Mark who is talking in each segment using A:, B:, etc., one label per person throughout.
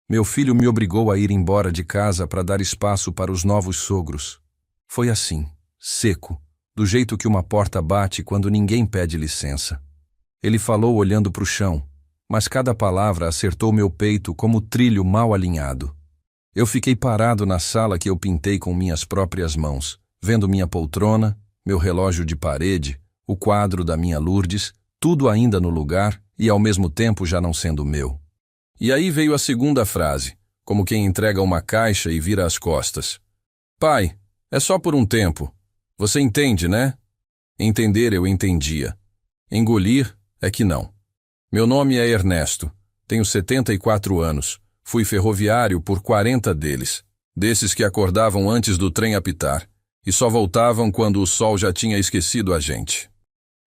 A: Meu filho me obrigou a ir embora de casa para dar espaço para os novos sogros. Foi assim, seco, do jeito que uma porta bate quando ninguém pede licença. Ele falou olhando para o chão, mas cada palavra acertou meu peito como trilho mal alinhado. Eu fiquei parado na sala que eu pintei com minhas próprias mãos, vendo minha poltrona, meu relógio de parede, o quadro da minha Lourdes, tudo ainda no lugar e ao mesmo tempo já não sendo meu. E aí veio a segunda frase, como quem entrega uma caixa e vira as costas. Pai, é só por um tempo. Você entende, né? Entender eu entendia. Engolir é que não. Meu nome é Ernesto. Tenho 74 anos. Fui ferroviário por 40 deles. Desses que acordavam antes do trem apitar e só voltavam quando o sol já tinha esquecido a gente.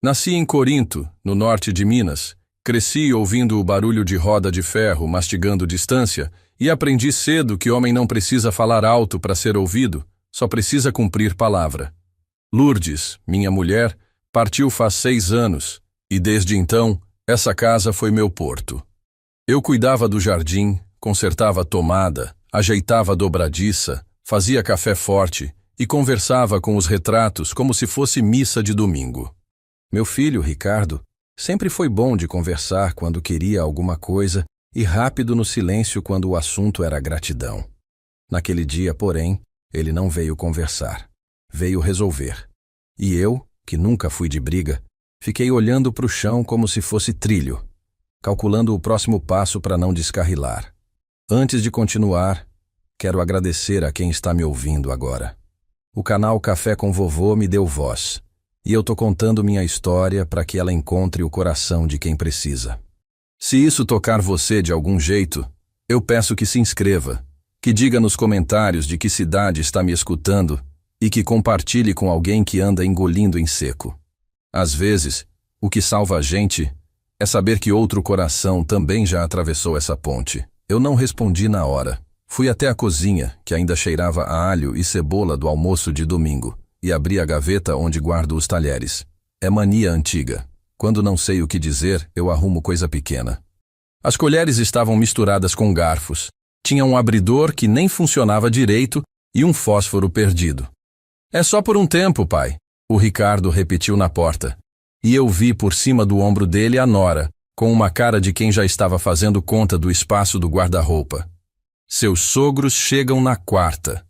A: Nasci em Corinto, no norte de Minas. Cresci ouvindo o barulho de roda de ferro mastigando distância e aprendi cedo que homem não precisa falar alto para ser ouvido, só precisa cumprir palavra. Lourdes, minha mulher, partiu faz 6 anos e desde então essa casa foi meu porto. Eu cuidava do jardim, consertava a tomada, ajeitava a dobradiça, fazia café forte e conversava com os retratos como se fosse missa de domingo. Meu filho, Ricardo, sempre foi bom de conversar quando queria alguma coisa e rápido no silêncio quando o assunto era gratidão. Naquele dia, porém, ele não veio conversar. Veio resolver. E eu, que nunca fui de briga, fiquei olhando para o chão como se fosse trilho, calculando o próximo passo para não descarrilar. Antes de continuar, quero agradecer a quem está me ouvindo agora. O canal Café com Vovô me deu voz, e eu tô contando minha história para que ela encontre o coração de quem precisa. Se isso tocar você de algum jeito, eu peço que se inscreva, que diga nos comentários de que cidade está me escutando e que compartilhe com alguém que anda engolindo em seco. Às vezes, o que salva a gente é saber que outro coração também já atravessou essa ponte. Eu não respondi na hora. Fui até a cozinha, que ainda cheirava a alho e cebola do almoço de domingo, e abri a gaveta onde guardo os talheres. É mania antiga. Quando não sei o que dizer, eu arrumo coisa pequena. As colheres estavam misturadas com garfos. Tinha um abridor que nem funcionava direito e um fósforo perdido. É só por um tempo, pai, o Ricardo repetiu na porta. E eu vi por cima do ombro dele a nora, com uma cara de quem já estava fazendo conta do espaço do guarda-roupa. Seus sogros chegam na quarta.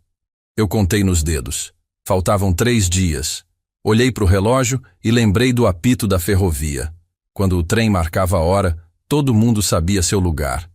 A: Eu contei nos dedos. Faltavam 3 dias. Olhei para o relógio e lembrei do apito da ferrovia. Quando o trem marcava a hora, todo mundo sabia seu lugar.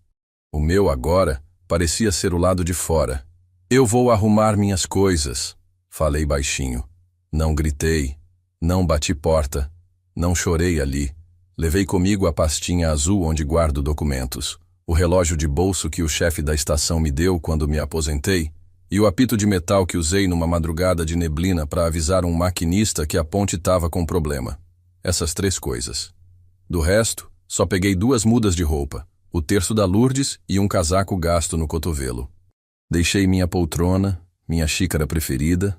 A: O meu agora parecia ser o lado de fora. Eu vou arrumar minhas coisas, falei baixinho. Não gritei, não bati porta, não chorei ali. Levei comigo a pastinha azul onde guardo documentos, o relógio de bolso que o chefe da estação me deu quando me aposentei e o apito de metal que usei numa madrugada de neblina para avisar um maquinista que a ponte estava com problema. Essas 3 coisas. Do resto, só peguei 2 mudas de roupa, o terço da Lourdes e um casaco gasto no cotovelo. Deixei minha poltrona, minha xícara preferida,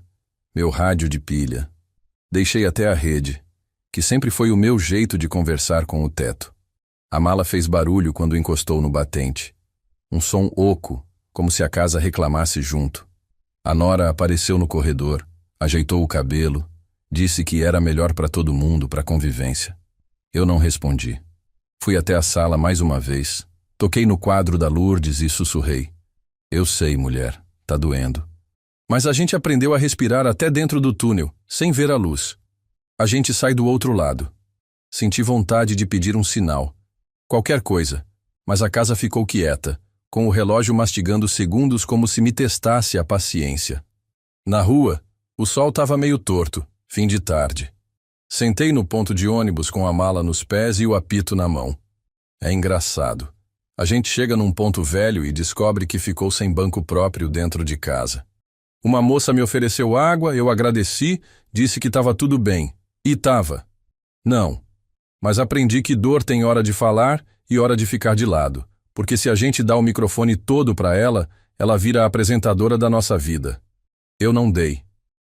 A: meu rádio de pilha. Deixei até a rede, que sempre foi o meu jeito de conversar com o teto. A mala fez barulho quando encostou no batente. Um som oco, como se a casa reclamasse junto. A nora apareceu no corredor, ajeitou o cabelo, disse que era melhor para todo mundo, para a convivência. Eu não respondi. Fui até a sala mais uma vez, toquei no quadro da Lourdes e sussurrei. Eu sei, mulher, tá doendo. Mas a gente aprendeu a respirar até dentro do túnel, sem ver a luz. A gente sai do outro lado. Senti vontade de pedir um sinal. Qualquer coisa. Mas a casa ficou quieta, com o relógio mastigando segundos como se me testasse a paciência. Na rua, o sol estava meio torto, fim de tarde. Sentei no ponto de ônibus com a mala nos pés e o apito na mão. É engraçado. A gente chega num ponto velho e descobre que ficou sem banco próprio dentro de casa. Uma moça me ofereceu água, eu agradeci, disse que estava tudo bem. E estava. Não. Mas aprendi que dor tem hora de falar e hora de ficar de lado, porque se a gente dá o microfone todo para ela, ela vira a apresentadora da nossa vida. Eu não dei.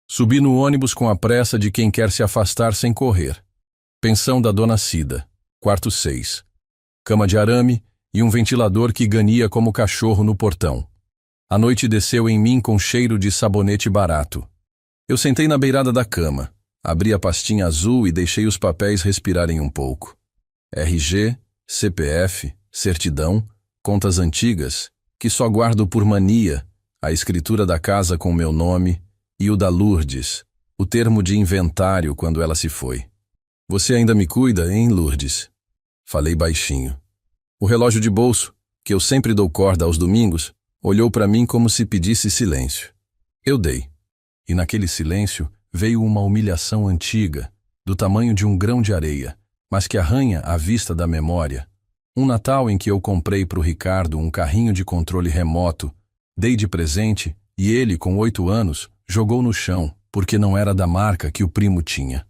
A: Subi no ônibus com a pressa de quem quer se afastar sem correr. Pensão da Dona Cida, quarto 6. Cama de arame e um ventilador que gania como cachorro no portão. A noite desceu em mim com cheiro de sabonete barato. Eu sentei na beirada da cama, abri a pastinha azul e deixei os papéis respirarem um pouco. RG, CPF, certidão, contas antigas, que só guardo por mania, a escritura da casa com meu nome e o da Lourdes, o termo de inventário quando ela se foi. Você ainda me cuida, hein, Lourdes? Falei baixinho. O relógio de bolso, que eu sempre dou corda aos domingos, olhou para mim como se pedisse silêncio. Eu dei. E naquele silêncio veio uma humilhação antiga, do tamanho de um grão de areia, mas que arranha a vista da memória. Um Natal em que eu comprei para o Ricardo um carrinho de controle remoto, dei de presente e ele, com 8 anos, jogou no chão, porque não era da marca que o primo tinha.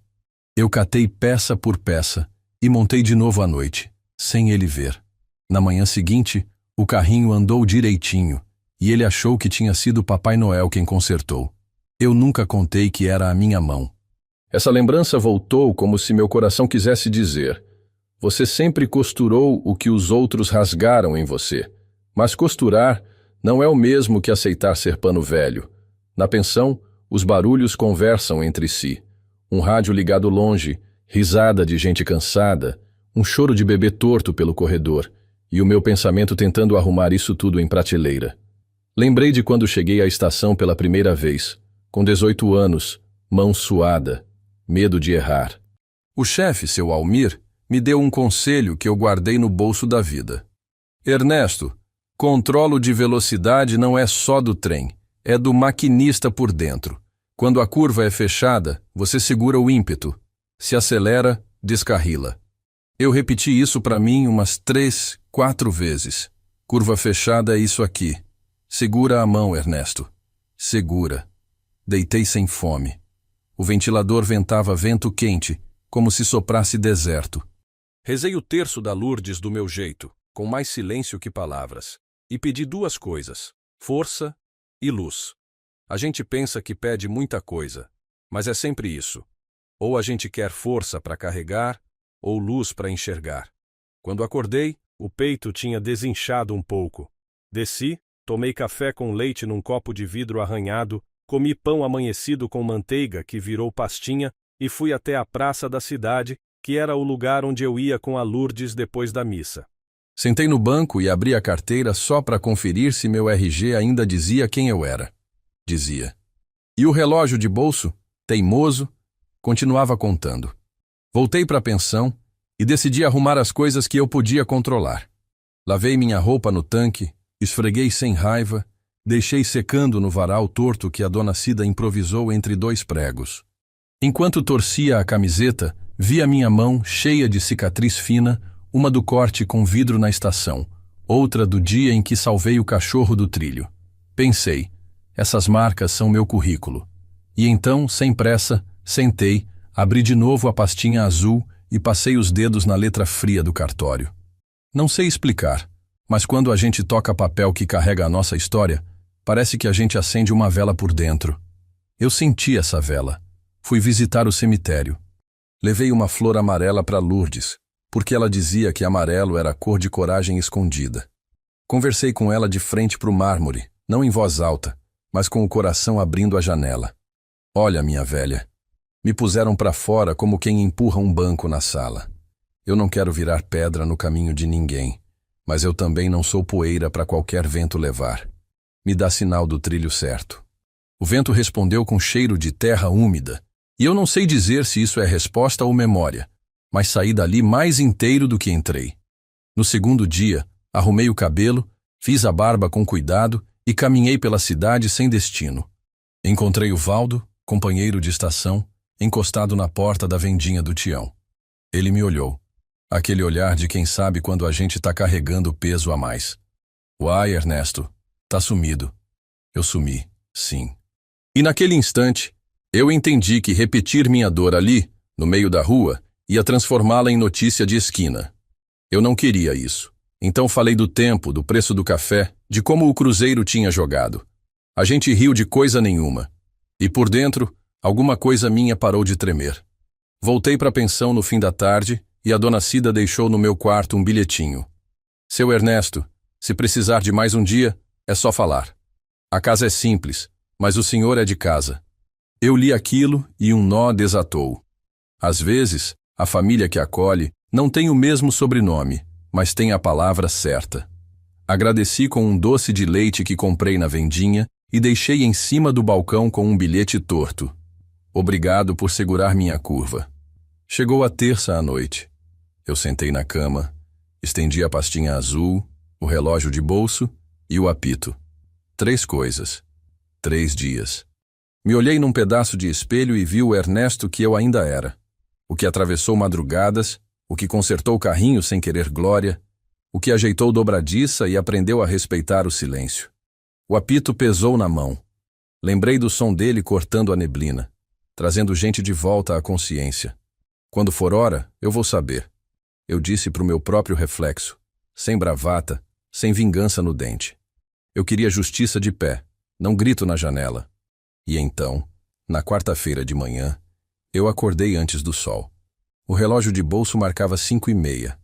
A: Eu catei peça por peça e montei de novo à noite, sem ele ver. Na manhã seguinte, o carrinho andou direitinho e ele achou que tinha sido Papai Noel quem consertou. Eu nunca contei que era a minha mão. Essa lembrança voltou como se meu coração quisesse dizer: você sempre costurou o que os outros rasgaram em você, mas costurar não é o mesmo que aceitar ser pano velho. Na pensão, os barulhos conversam entre si. Um rádio ligado longe, risada de gente cansada, um choro de bebê torto pelo corredor, e o meu pensamento tentando arrumar isso tudo em prateleira. Lembrei de quando cheguei à estação pela primeira vez, com 18 anos, mão suada, medo de errar. O chefe, seu Almir, me deu um conselho que eu guardei no bolso da vida. Ernesto, controlo de velocidade não é só do trem, é do maquinista por dentro. Quando a curva é fechada, você segura o ímpeto. Se acelera, descarrila. Eu repeti isso para mim umas 3, 4 vezes. Curva fechada é isso aqui. Segura a mão, Ernesto. Segura. Deitei sem fome. O ventilador ventava vento quente, como se soprasse deserto. Rezei o terço da Lourdes do meu jeito, com mais silêncio que palavras, e pedi 2 coisas: força e luz. A gente pensa que pede muita coisa, mas é sempre isso. Ou a gente quer força para carregar, ou luz para enxergar. Quando acordei, o peito tinha desinchado um pouco. Desci, tomei café com leite num copo de vidro arranhado, comi pão amanhecido com manteiga que virou pastinha e fui até a praça da cidade, que era o lugar onde eu ia com a Lourdes depois da missa. Sentei no banco e abri a carteira só para conferir se meu RG ainda dizia quem eu era. Dizia. E o relógio de bolso, teimoso, continuava contando. Voltei para a pensão e decidi arrumar as coisas que eu podia controlar. Lavei minha roupa no tanque, esfreguei sem raiva, deixei secando no varal torto que a dona Cida improvisou entre 2 pregos. Enquanto torcia a camiseta, vi a minha mão cheia de cicatriz fina, uma do corte com vidro na estação, outra do dia em que salvei o cachorro do trilho. Pensei, essas marcas são meu currículo. E então, sem pressa, sentei, abri de novo a pastinha azul e passei os dedos na letra fria do cartório. Não sei explicar, mas quando a gente toca papel que carrega a nossa história, parece que a gente acende uma vela por dentro. Eu senti essa vela. Fui visitar o cemitério. Levei uma flor amarela para Lourdes, porque ela dizia que amarelo era a cor de coragem escondida. Conversei com ela de frente para o mármore, não em voz alta, mas com o coração abrindo a janela. Olha, minha velha, me puseram para fora como quem empurra um banco na sala. Eu não quero virar pedra no caminho de ninguém, mas eu também não sou poeira para qualquer vento levar. Me dá sinal do trilho certo. O vento respondeu com cheiro de terra úmida, e eu não sei dizer se isso é resposta ou memória, mas saí dali mais inteiro do que entrei. No segundo dia, arrumei o cabelo, fiz a barba com cuidado e caminhei pela cidade sem destino. Encontrei o Valdo, companheiro de estação, encostado na porta da vendinha do Tião. Ele me olhou. Aquele olhar de quem sabe quando a gente está carregando peso a mais. Uai, Ernesto, tá sumido. Eu sumi, sim. E naquele instante, eu entendi que repetir minha dor ali, no meio da rua, ia transformá-la em notícia de esquina. Eu não queria isso. Então falei do tempo, do preço do café, de como o cruzeiro tinha jogado. A gente riu de coisa nenhuma. E por dentro, alguma coisa minha parou de tremer. Voltei para a pensão no fim da tarde e a dona Cida deixou no meu quarto um bilhetinho. Seu Ernesto, se precisar de mais um dia, é só falar. A casa é simples, mas o senhor é de casa. Eu li aquilo e um nó desatou. Às vezes, a família que acolhe não tem o mesmo sobrenome, mas tem a palavra certa. Agradeci com um doce de leite que comprei na vendinha e deixei em cima do balcão com um bilhete torto. Obrigado por segurar minha curva. Chegou a terça à noite. Eu sentei na cama, estendi a pastinha azul, o relógio de bolso e o apito. 3 coisas. 3 dias. Me olhei num pedaço de espelho e vi o Ernesto que eu ainda era. O que atravessou madrugadas, o que consertou o carrinho sem querer glória, o que ajeitou dobradiça e aprendeu a respeitar o silêncio. O apito pesou na mão. Lembrei do som dele cortando a neblina, trazendo gente de volta à consciência. Quando for hora, eu vou saber. Eu disse para o meu próprio reflexo, sem bravata, sem vingança no dente. Eu queria justiça de pé, não grito na janela. E então, na quarta-feira de manhã, eu acordei antes do sol. O relógio de bolso marcava 5:30.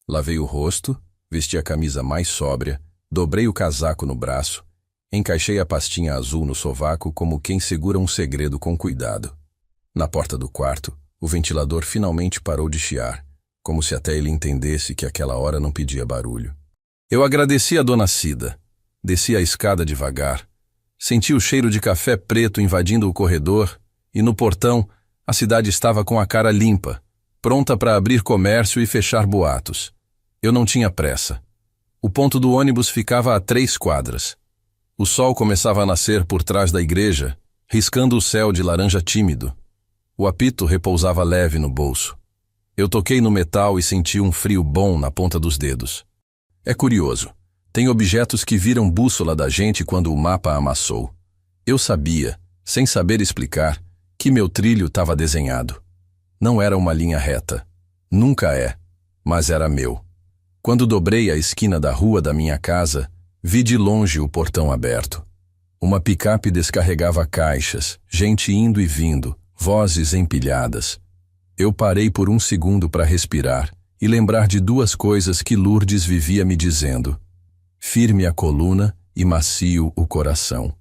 A: Lavei o rosto, vesti a camisa mais sóbria, dobrei o casaco no braço, encaixei a pastinha azul no sovaco como quem segura um segredo com cuidado. Na porta do quarto, o ventilador finalmente parou de chiar, como se até ele entendesse que aquela hora não pedia barulho. Eu agradeci a dona Cida. Desci a escada devagar. Senti o cheiro de café preto invadindo o corredor e no portão a cidade estava com a cara limpa, pronta para abrir comércio e fechar boatos. Eu não tinha pressa. O ponto do ônibus ficava a 3 quadras. O sol começava a nascer por trás da igreja, riscando o céu de laranja tímido. O apito repousava leve no bolso. Eu toquei no metal e senti um frio bom na ponta dos dedos. É curioso. Tem objetos que viram bússola da gente quando o mapa amassou. Eu sabia, sem saber explicar, que meu trilho estava desenhado. Não era uma linha reta. Nunca é, mas era meu. Quando dobrei a esquina da rua da minha casa, vi de longe o portão aberto. Uma picape descarregava caixas, gente indo e vindo, vozes empilhadas. Eu parei por um segundo para respirar e lembrar de 2 coisas que Lourdes vivia me dizendo. Firme a coluna e macio o coração.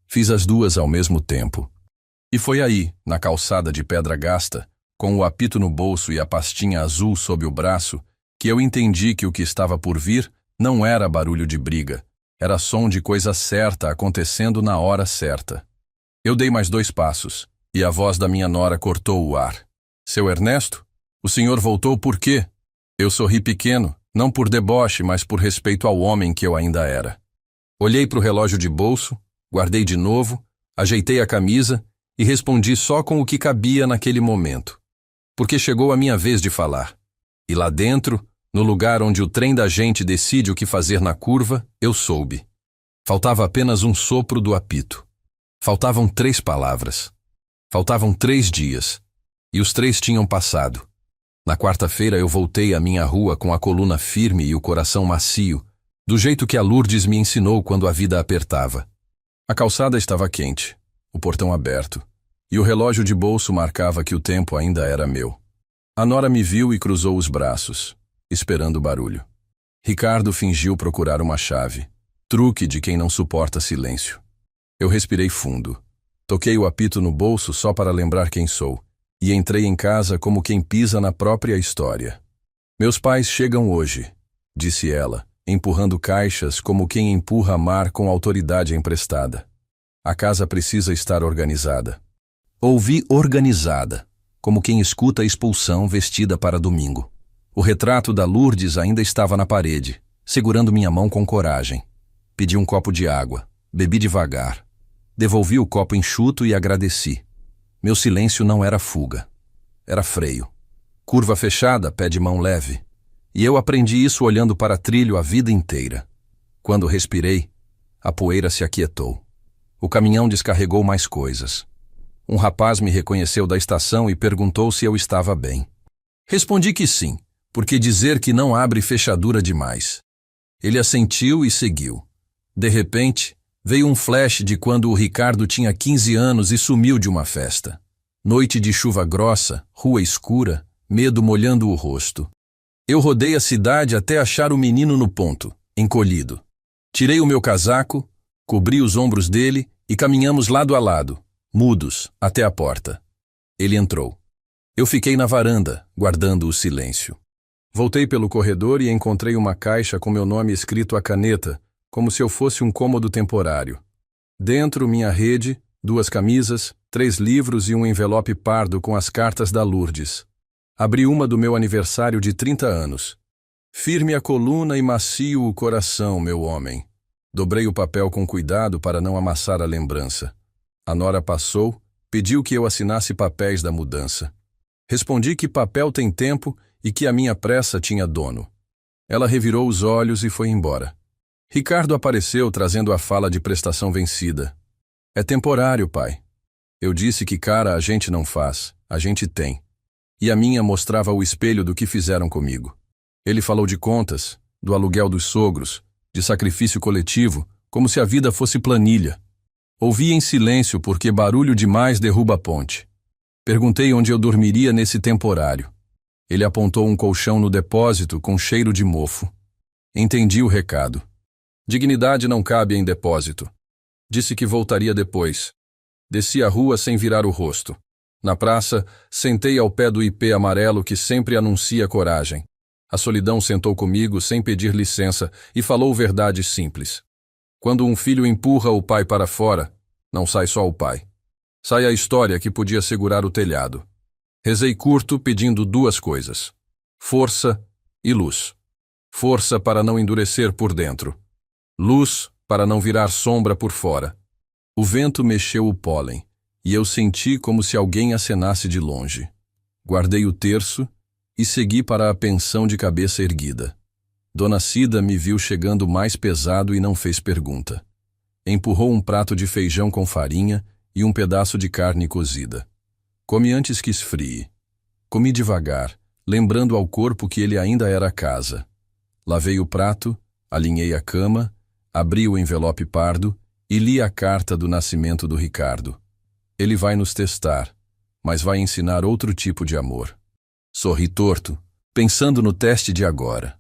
A: Fiz as 2 ao mesmo tempo. E foi aí, na calçada de pedra gasta, com o apito no bolso e a pastinha azul sob o braço, que eu entendi que o que estava por vir não era barulho de briga, era som de coisa certa acontecendo na hora certa. Eu dei mais 2 passos, e a voz da minha nora cortou o ar. Seu Ernesto? O senhor voltou por quê? Eu sorri pequeno, não por deboche, mas por respeito ao homem que eu ainda era. Olhei para o relógio de bolso, guardei de novo, ajeitei a camisa e respondi só com o que cabia naquele momento. Porque chegou a minha vez de falar. E lá dentro, no lugar onde o trem da gente decide o que fazer na curva, eu soube. Faltava apenas um sopro do apito. Faltavam 3 palavras. Faltavam 3 dias. E os 3 tinham passado. Na quarta-feira eu voltei à minha rua com a coluna firme e o coração macio, do jeito que a Lourdes me ensinou quando a vida apertava. A calçada estava quente, o portão aberto, e o relógio de bolso marcava que o tempo ainda era meu. A nora me viu e cruzou os braços, esperando o barulho. Ricardo fingiu procurar uma chave, truque de quem não suporta silêncio. Eu respirei fundo. Toquei o apito no bolso só para lembrar quem sou, e entrei em casa como quem pisa na própria história. Meus pais chegam hoje, disse ela, empurrando caixas como quem empurra mar com autoridade emprestada. A casa precisa estar organizada. Ouvi organizada, como quem escuta a expulsão vestida para domingo. O retrato da Lourdes ainda estava na parede, segurando minha mão com coragem. Pedi um copo de água, bebi devagar. Devolvi o copo enxuto e agradeci. Meu silêncio não era fuga. Era freio. Curva fechada, pé de mão leve. E eu aprendi isso olhando para trilho a vida inteira. Quando respirei, a poeira se aquietou. O caminhão descarregou mais coisas. Um rapaz me reconheceu da estação e perguntou se eu estava bem. Respondi que sim, porque dizer que não abre fechadura demais. Ele assentiu e seguiu. De repente, veio um flash de quando o Ricardo tinha 15 anos e sumiu de uma festa. Noite de chuva grossa, rua escura, medo molhando o rosto. Eu rodei a cidade até achar o menino no ponto, encolhido. Tirei o meu casaco, cobri os ombros dele e caminhamos lado a lado, mudos, até a porta. Ele entrou. Eu fiquei na varanda, guardando o silêncio. Voltei pelo corredor e encontrei uma caixa com meu nome escrito à caneta, como se eu fosse um cômodo temporário. Dentro, minha rede, 2 camisas, 3 livros e um envelope pardo com as cartas da Lourdes. Abri uma do meu aniversário de 30 anos. Firme a coluna e macio o coração, meu homem. Dobrei o papel com cuidado para não amassar a lembrança. A nora passou, pediu que eu assinasse papéis da mudança. Respondi que papel tem tempo e que a minha pressa tinha dono. Ela revirou os olhos e foi embora. Ricardo apareceu trazendo a fala de prestação vencida. É temporário, pai. Eu disse que cara a gente não faz, a gente tem. E a minha mostrava o espelho do que fizeram comigo. Ele falou de contas, do aluguel dos sogros, de sacrifício coletivo, como se a vida fosse planilha. Ouvi em silêncio porque barulho demais derruba a ponte. Perguntei onde eu dormiria nesse temporário. Ele apontou um colchão no depósito com cheiro de mofo. Entendi o recado. Dignidade não cabe em depósito. Disse que voltaria depois. Desci a rua sem virar o rosto. Na praça, sentei ao pé do ipê amarelo que sempre anuncia coragem. A solidão sentou comigo sem pedir licença e falou verdades simples. Quando um filho empurra o pai para fora, não sai só o pai. Sai a história que podia segurar o telhado. Rezei curto pedindo 2 coisas. Força e luz. Força para não endurecer por dentro. Luz para não virar sombra por fora. O vento mexeu o pólen, e eu senti como se alguém acenasse de longe. Guardei o terço e segui para a pensão de cabeça erguida. Dona Cida me viu chegando mais pesado e não fez pergunta. Empurrou um prato de feijão com farinha e um pedaço de carne cozida. Comi antes que esfrie. Comi devagar, lembrando ao corpo que ele ainda era casa. Lavei o prato, alinhei a cama, abri o envelope pardo e li a carta do nascimento do Ricardo. Ele vai nos testar, mas vai ensinar outro tipo de amor. Sorri torto, pensando no teste de agora.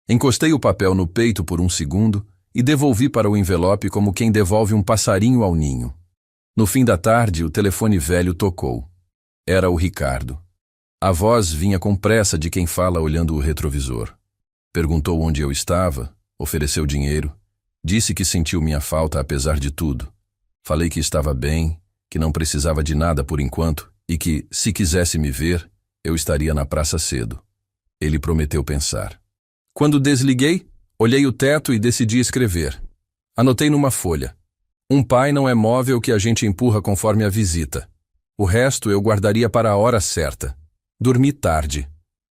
A: Encostei o papel no peito por um segundo e devolvi para o envelope como quem devolve um passarinho ao ninho. No fim da tarde, o telefone velho tocou. Era o Ricardo. A voz vinha com pressa de quem fala olhando o retrovisor. Perguntou onde eu estava, ofereceu dinheiro. Disse que sentiu minha falta apesar de tudo. Falei que estava bem, que não precisava de nada por enquanto e que, se quisesse me ver, eu estaria na praça cedo. Ele prometeu pensar. Quando desliguei, olhei o teto e decidi escrever. Anotei numa folha. Um pai não é móvel que a gente empurra conforme a visita. O resto eu guardaria para a hora certa. Dormi tarde.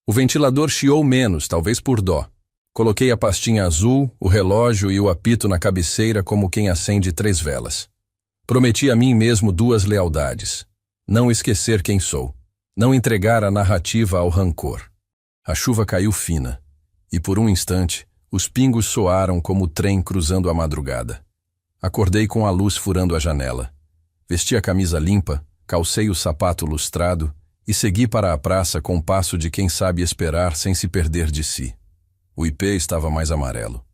A: O ventilador chiou menos, talvez por dó. Coloquei a pastinha azul, o relógio e o apito na cabeceira como quem acende 3 velas. Prometi a mim mesmo 2 lealdades. Não esquecer quem sou. Não entregar a narrativa ao rancor. A chuva caiu fina. E por um instante, os pingos soaram como o trem cruzando a madrugada. Acordei com a luz furando a janela. Vesti a camisa limpa, calcei o sapato lustrado e segui para a praça com o passo de quem sabe esperar sem se perder de si. O ipê estava mais amarelo.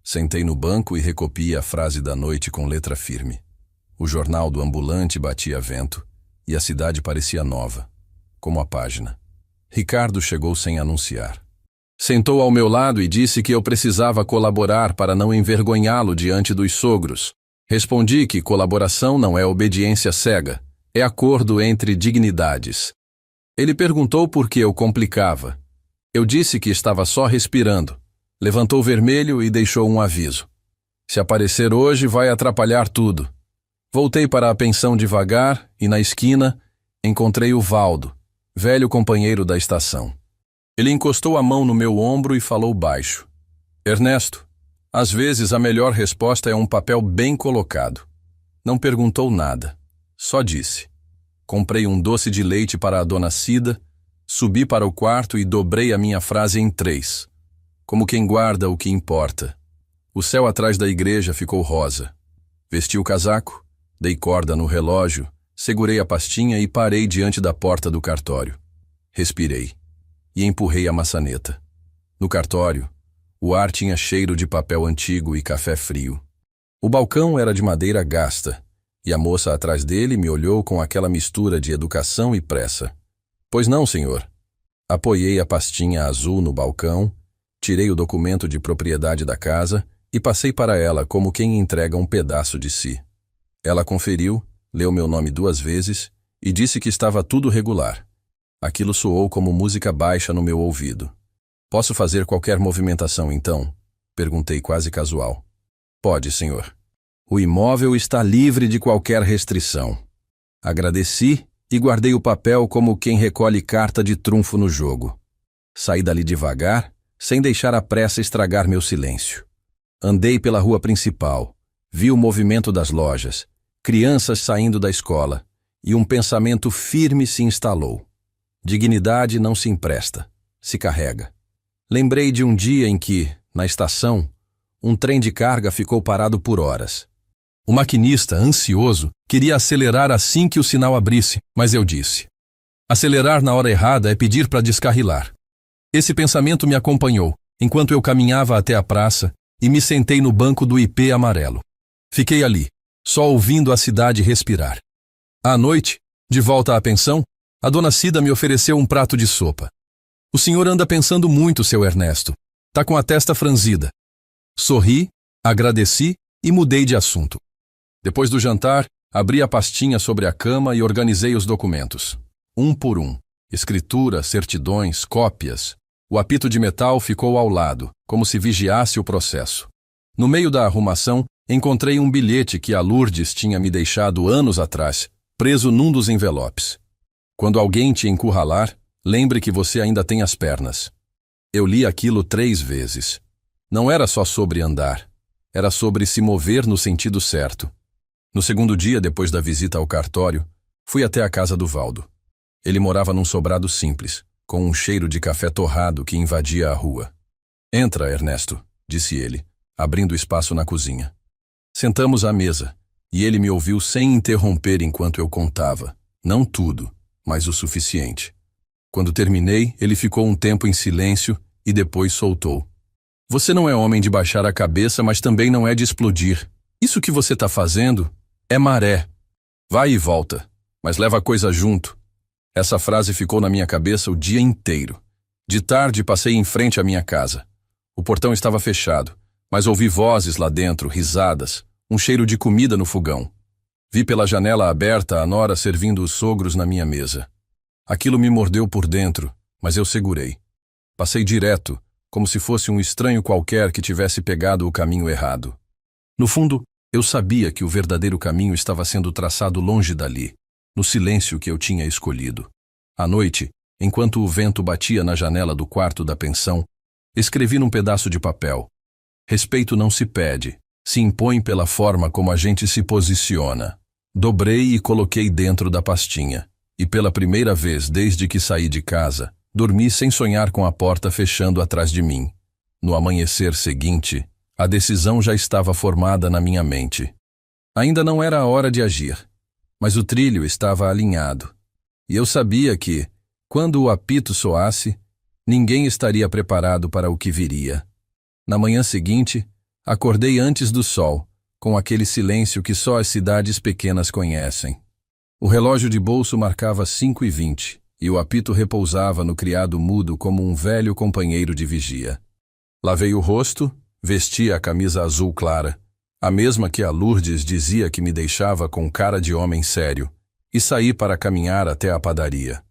A: Sentei no banco e recopiei a frase da noite com letra firme. O jornal do ambulante batia vento e a cidade parecia nova, como a página. Ricardo chegou sem anunciar. Sentou ao meu lado e disse que eu precisava colaborar para não envergonhá-lo diante dos sogros. Respondi que colaboração não é obediência cega, é acordo entre dignidades. Ele perguntou por que eu complicava. Eu disse que estava só respirando. Levantou vermelho e deixou um aviso. Se aparecer hoje, vai atrapalhar tudo. Voltei para a pensão devagar e, na esquina, encontrei o Valdo, velho companheiro da estação. Ele encostou a mão no meu ombro e falou baixo. Ernesto, às vezes a melhor resposta é um papel bem colocado. Não perguntou nada, só disse. Comprei um doce de leite para a dona Cida, subi para o quarto e dobrei a minha frase em 3, como quem guarda o que importa. O céu atrás da igreja ficou rosa. Vesti o casaco, dei corda no relógio, segurei a pastinha e parei diante da porta do cartório. Respirei e empurrei a maçaneta. No cartório, o ar tinha cheiro de papel antigo e café frio. O balcão era de madeira gasta, e a moça atrás dele me olhou com aquela mistura de educação e pressa. Pois não, senhor. Apoiei a pastinha azul no balcão, tirei o documento de propriedade da casa e passei para ela como quem entrega um pedaço de si. Ela conferiu, leu meu nome 2 vezes e disse que estava tudo regular. Aquilo soou como música baixa no meu ouvido. Posso fazer qualquer movimentação, então? Perguntei quase casual. Pode, senhor. O imóvel está livre de qualquer restrição. Agradeci e guardei o papel como quem recolhe carta de trunfo no jogo. Saí dali devagar, sem deixar a pressa estragar meu silêncio. Andei pela rua principal, vi o movimento das lojas, crianças saindo da escola, e um pensamento firme se instalou. Dignidade não se empresta, se carrega. Lembrei de um dia em que, na estação, um trem de carga ficou parado por horas. O maquinista, ansioso, queria acelerar assim que o sinal abrisse, mas eu disse: acelerar na hora errada é pedir para descarrilar. Esse pensamento me acompanhou, enquanto eu caminhava até a praça e me sentei no banco do IP amarelo. Fiquei ali, só ouvindo a cidade respirar. À noite, de volta à pensão, a dona Cida me ofereceu um prato de sopa. O senhor anda pensando muito, seu Ernesto. Tá com a testa franzida. Sorri, agradeci e mudei de assunto. Depois do jantar, abri a pastinha sobre a cama e organizei os documentos. Um por um. Escritura, certidões, cópias. O apito de metal ficou ao lado, como se vigiasse o processo. No meio da arrumação, encontrei um bilhete que a Lourdes tinha me deixado anos atrás, preso num dos envelopes. Quando alguém te encurralar, lembre que você ainda tem as pernas. Eu li aquilo 3 vezes. Não era só sobre andar. Era sobre se mover no sentido certo. No segundo dia, depois da visita ao cartório, fui até a casa do Valdo. Ele morava num sobrado simples, com um cheiro de café torrado que invadia a rua. Entra, Ernesto, disse ele, abrindo espaço na cozinha. Sentamos à mesa, e ele me ouviu sem interromper enquanto eu contava. Não tudo, mas o suficiente. Quando terminei, ele ficou um tempo em silêncio e depois soltou. Você não é homem de baixar a cabeça, mas também não é de explodir. Isso que você está fazendo é maré. Vai e volta, mas leva a coisa junto. Essa frase ficou na minha cabeça o dia inteiro. De tarde, passei em frente à minha casa. O portão estava fechado, mas ouvi vozes lá dentro, risadas, um cheiro de comida no fogão. Vi pela janela aberta a nora servindo os sogros na minha mesa. Aquilo me mordeu por dentro, mas eu segurei. Passei direto, como se fosse um estranho qualquer que tivesse pegado o caminho errado. No fundo, eu sabia que o verdadeiro caminho estava sendo traçado longe dali, no silêncio que eu tinha escolhido. À noite, enquanto o vento batia na janela do quarto da pensão, escrevi num pedaço de papel: respeito não se pede, se impõe pela forma como a gente se posiciona. Dobrei e coloquei dentro da pastinha, e pela primeira vez desde que saí de casa, dormi sem sonhar com a porta fechando atrás de mim. No amanhecer seguinte, a decisão já estava formada na minha mente. Ainda não era a hora de agir, mas o trilho estava alinhado. E eu sabia que, quando o apito soasse, ninguém estaria preparado para o que viria. Na manhã seguinte, acordei antes do sol, com aquele silêncio que só as cidades pequenas conhecem. O relógio de bolso marcava 5h20, e o apito repousava no criado mudo como um velho companheiro de vigia. Lavei o rosto, vesti a camisa azul clara, a mesma que a Lourdes dizia que me deixava com cara de homem sério, e saí para caminhar até a padaria.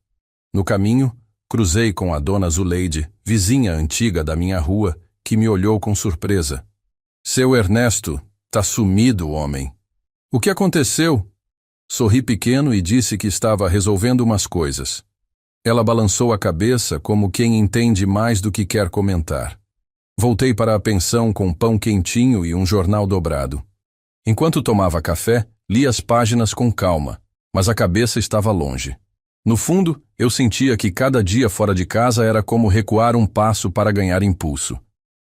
A: No caminho, cruzei com a dona Zuleide, vizinha antiga da minha rua, que me olhou com surpresa. Seu Ernesto, tá sumido, homem. O que aconteceu? Sorri pequeno e disse que estava resolvendo umas coisas. Ela balançou a cabeça como quem entende mais do que quer comentar. Voltei para a pensão com pão quentinho e um jornal dobrado. Enquanto tomava café, li as páginas com calma, mas a cabeça estava longe. No fundo, eu sentia que cada dia fora de casa era como recuar um passo para ganhar impulso.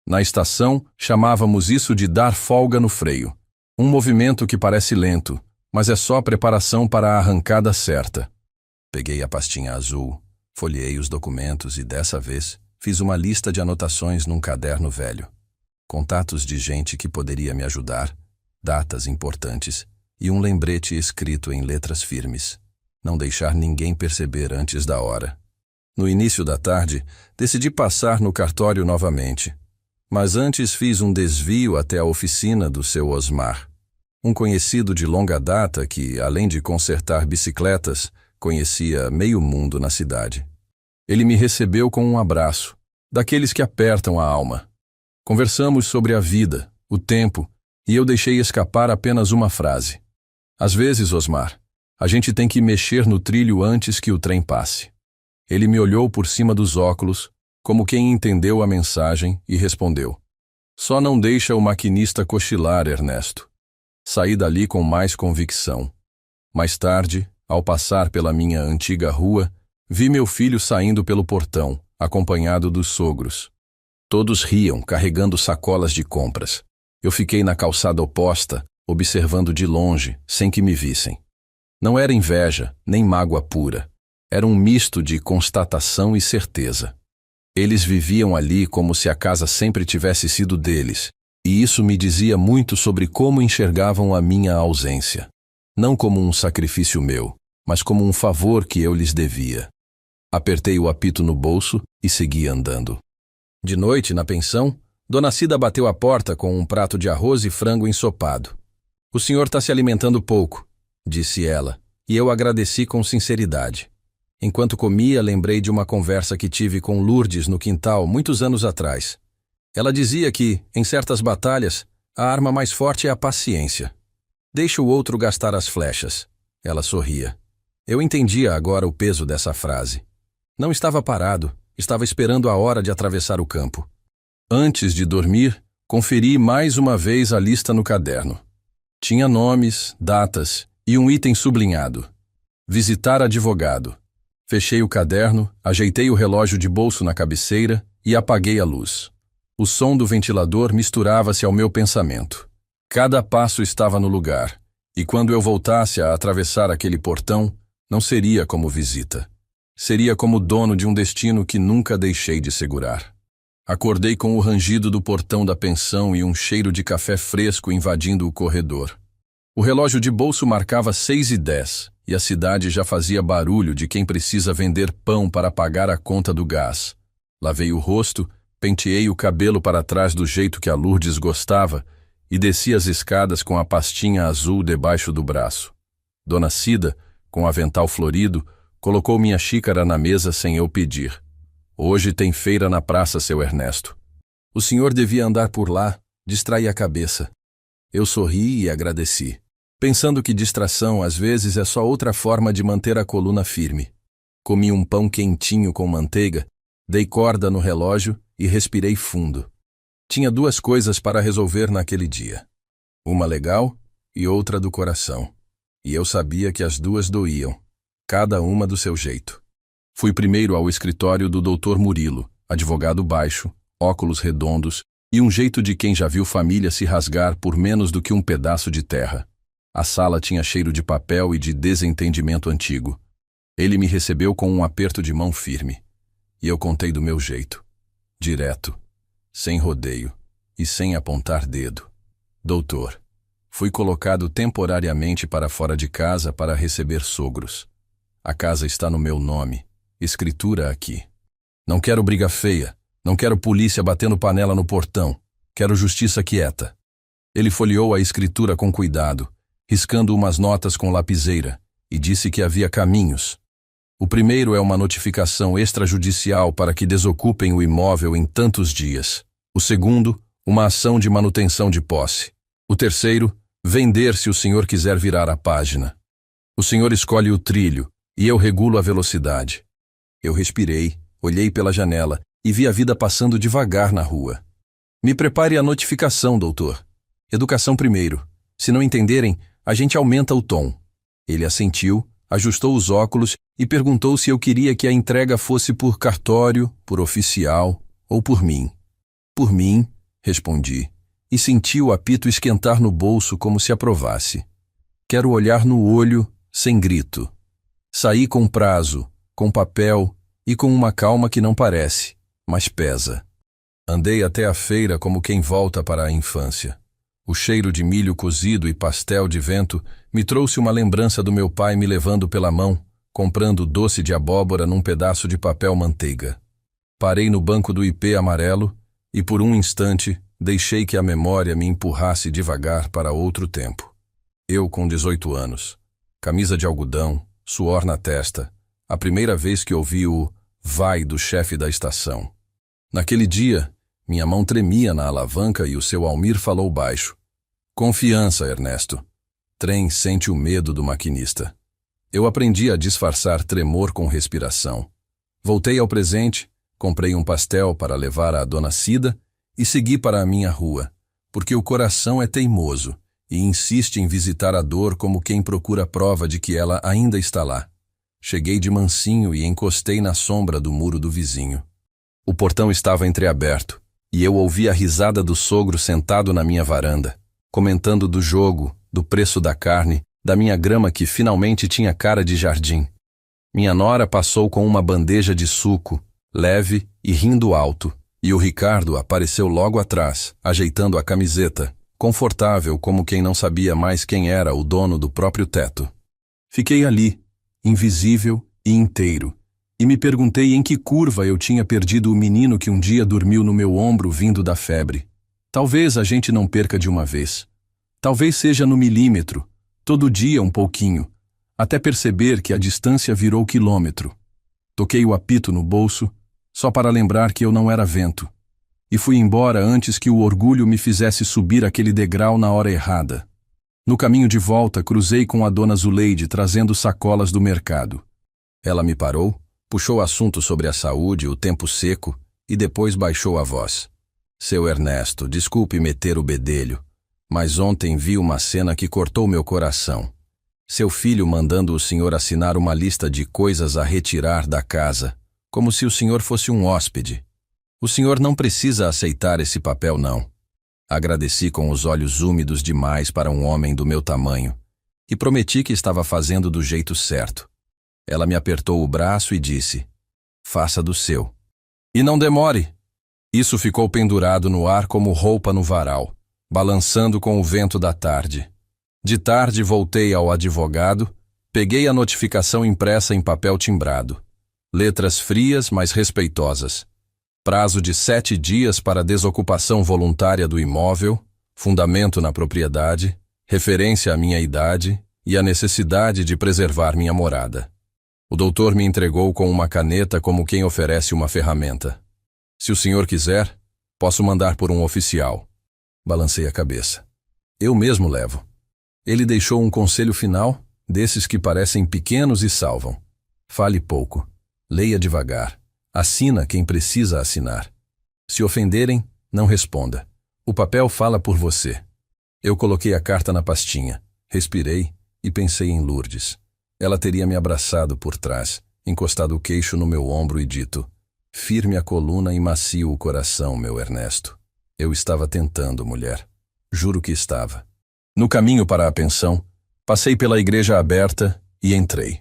A: Na estação, chamávamos isso de dar folga no freio. Um movimento que parece lento, mas é só preparação para a arrancada certa. Peguei a pastinha azul, folheei os documentos e, dessa vez, Fiz uma lista de anotações num caderno velho. Contatos de gente que poderia me ajudar, datas importantes e um lembrete escrito em letras firmes. Não deixar ninguém perceber antes da hora. No início da tarde, decidi passar no cartório novamente. Mas antes fiz um desvio até a oficina do seu Osmar. Um conhecido de longa data que, além de consertar bicicletas, conhecia meio mundo na cidade. Ele me recebeu com um abraço, daqueles que apertam a alma. Conversamos sobre a vida, o tempo, e eu deixei escapar apenas uma frase. Às vezes, Osmar, a gente tem que mexer no trilho antes que o trem passe. Ele me olhou por cima dos óculos, como quem entendeu a mensagem, e respondeu: Só não deixa o maquinista cochilar, Ernesto. Saí dali com mais convicção. Mais tarde, ao passar pela minha antiga rua, vi meu filho saindo pelo portão, acompanhado dos sogros. Todos riam, carregando sacolas de compras. Eu fiquei na calçada oposta, observando de longe, sem que me vissem. Não era inveja, nem mágoa pura. Era um misto de constatação e certeza. Eles viviam ali como se a casa sempre tivesse sido deles, e isso me dizia muito sobre como enxergavam a minha ausência. Não como um sacrifício meu, mas como um favor que eu lhes devia. Apertei o apito no bolso e segui andando. De noite, na pensão, Dona Cida bateu à porta com um prato de arroz e frango ensopado. "O senhor está se alimentando pouco", disse ela, e eu agradeci com sinceridade. Enquanto comia, lembrei de uma conversa que tive com Lourdes no quintal muitos anos atrás. Ela dizia que, em certas batalhas, a arma mais forte é a paciência. Deixa o outro gastar as flechas. Ela sorria. Eu entendia agora o peso dessa frase. Não estava parado, estava esperando a hora de atravessar o campo. Antes de dormir, conferi mais uma vez a lista no caderno. Tinha nomes, datas e um item sublinhado. Visitar advogado. Fechei o caderno, ajeitei o relógio de bolso na cabeceira e apaguei a luz. O som do ventilador misturava-se ao meu pensamento. Cada passo estava no lugar, e quando eu voltasse a atravessar aquele portão, não seria como visita. Seria como dono de um destino que nunca deixei de segurar. Acordei com o rangido do portão da pensão e um cheiro de café fresco invadindo o corredor. O relógio de bolso marcava 6h10, e a cidade já fazia barulho de quem precisa vender pão para pagar a conta do gás. Lavei o rosto, penteei o cabelo para trás do jeito que a Lourdes gostava e desci as escadas com a pastinha azul debaixo do braço. Dona Cida, com o avental florido, colocou minha xícara na mesa sem eu pedir. "Hoje tem feira na praça, seu Ernesto. O senhor devia andar por lá, distrair a cabeça." Eu sorri e agradeci, pensando que distração às vezes é só outra forma de manter a coluna firme. Comi um pão quentinho com manteiga, dei corda no relógio e respirei fundo. Tinha 2 coisas para resolver naquele dia. Uma legal e outra do coração. E eu sabia que as 2 doíam, cada uma do seu jeito. Fui primeiro ao escritório do Dr. Murilo, advogado baixo, óculos redondos e um jeito de quem já viu família se rasgar por menos do que um pedaço de terra. A sala tinha cheiro de papel e de desentendimento antigo. Ele me recebeu com um aperto de mão firme. E eu contei do meu jeito. Direto, sem rodeio e sem apontar dedo. "Doutor, fui colocado temporariamente para fora de casa para receber sogros. A casa está no meu nome, escritura aqui. Não quero briga feia, não quero polícia batendo panela no portão, quero justiça quieta." Ele folheou a escritura com cuidado, riscando umas notas com lapiseira, e disse que havia caminhos. O primeiro é uma notificação extrajudicial para que desocupem o imóvel em tantos dias. O segundo, uma ação de manutenção de posse. O terceiro, vender se o senhor quiser virar a página. O senhor escolhe o trilho e eu regulo a velocidade. Eu respirei, olhei pela janela e vi a vida passando devagar na rua. "Me prepare a notificação, doutor. Educação primeiro. Se não entenderem, a gente aumenta o tom." Ele assentiu, ajustou os óculos e perguntou se eu queria que a entrega fosse por cartório, por oficial ou por mim. "Por mim", respondi, e senti o apito esquentar no bolso como se aprovasse. "Quero olhar no olho, sem grito." Saí com prazo, com papel e com uma calma que não parece. mas pesa. Andei até a feira como quem volta para a infância. O cheiro de milho cozido e pastel de vento me trouxe uma lembrança do meu pai me levando pela mão, comprando doce de abóbora num pedaço de papel manteiga. Parei no banco do ipê amarelo e por um instante deixei que a memória me empurrasse devagar para outro tempo. Eu com 18 anos, camisa de algodão, suor na testa, a primeira vez que ouvi o vai do chefe da estação. Naquele dia, minha mão tremia na alavanca e o seu Almir falou baixo. Confiança, Ernesto. Trem sente o medo do maquinista. Eu aprendi a disfarçar tremor com respiração. Voltei ao presente, comprei um pastel para levar à dona Cida e segui para a minha rua, porque o coração é teimoso e insiste em visitar a dor como quem procura prova de que ela ainda está lá. Cheguei de mansinho e encostei na sombra do muro do vizinho. O portão estava entreaberto e eu ouvi a risada do sogro sentado na minha varanda, comentando do jogo, do preço da carne, da minha grama que finalmente tinha cara de jardim. Minha nora passou com uma bandeja de suco, leve e rindo alto, e o Ricardo apareceu logo atrás, ajeitando a camiseta, confortável como quem não sabia mais quem era o dono do próprio teto. Fiquei ali, invisível e inteiro, e me perguntei em que curva eu tinha perdido o menino que um dia dormiu no meu ombro vindo da febre. Talvez a gente não perca de uma vez. Talvez seja no milímetro, todo dia um pouquinho, até perceber que a distância virou quilômetro. Toquei o apito no bolso, só para lembrar que eu não era vento, e fui embora antes que o orgulho me fizesse subir aquele degrau na hora errada. No caminho de volta, cruzei com a dona Zuleide trazendo sacolas do mercado. Ela me parou, puxou assunto sobre a saúde, o tempo seco, e depois baixou a voz. Seu Ernesto, desculpe meter o bedelho, mas ontem vi uma cena que cortou meu coração. Seu filho mandando o senhor assinar uma lista de coisas a retirar da casa, como se o senhor fosse um hóspede. O senhor não precisa aceitar esse papel, não. Agradeci com os olhos úmidos demais para um homem do meu tamanho, e prometi que estava fazendo do jeito certo. Ela me apertou o braço e disse, faça do seu. E não demore. Isso ficou pendurado no ar como roupa no varal, balançando com o vento da tarde. De tarde voltei ao advogado, peguei a notificação impressa em papel timbrado. Letras frias, mas respeitosas. Prazo de 7 dias para desocupação voluntária do imóvel, fundamento na propriedade, referência à minha idade e a necessidade de preservar minha morada. O doutor me entregou com uma caneta como quem oferece uma ferramenta. Se o senhor quiser, posso mandar por um oficial. Balancei a cabeça. Eu mesmo levo. Ele deixou um conselho final, desses que parecem pequenos e salvam. Fale pouco. Leia devagar. Assina quem precisa assinar. Se ofenderem, não responda. O papel fala por você. Eu coloquei a carta na pastinha, respirei e pensei em Lourdes. Ela teria me abraçado por trás, encostado o queixo no meu ombro e dito, firme a coluna e macio o coração, meu Ernesto. Eu estava tentando, mulher. Juro que estava. No caminho para a pensão, passei pela igreja aberta e entrei.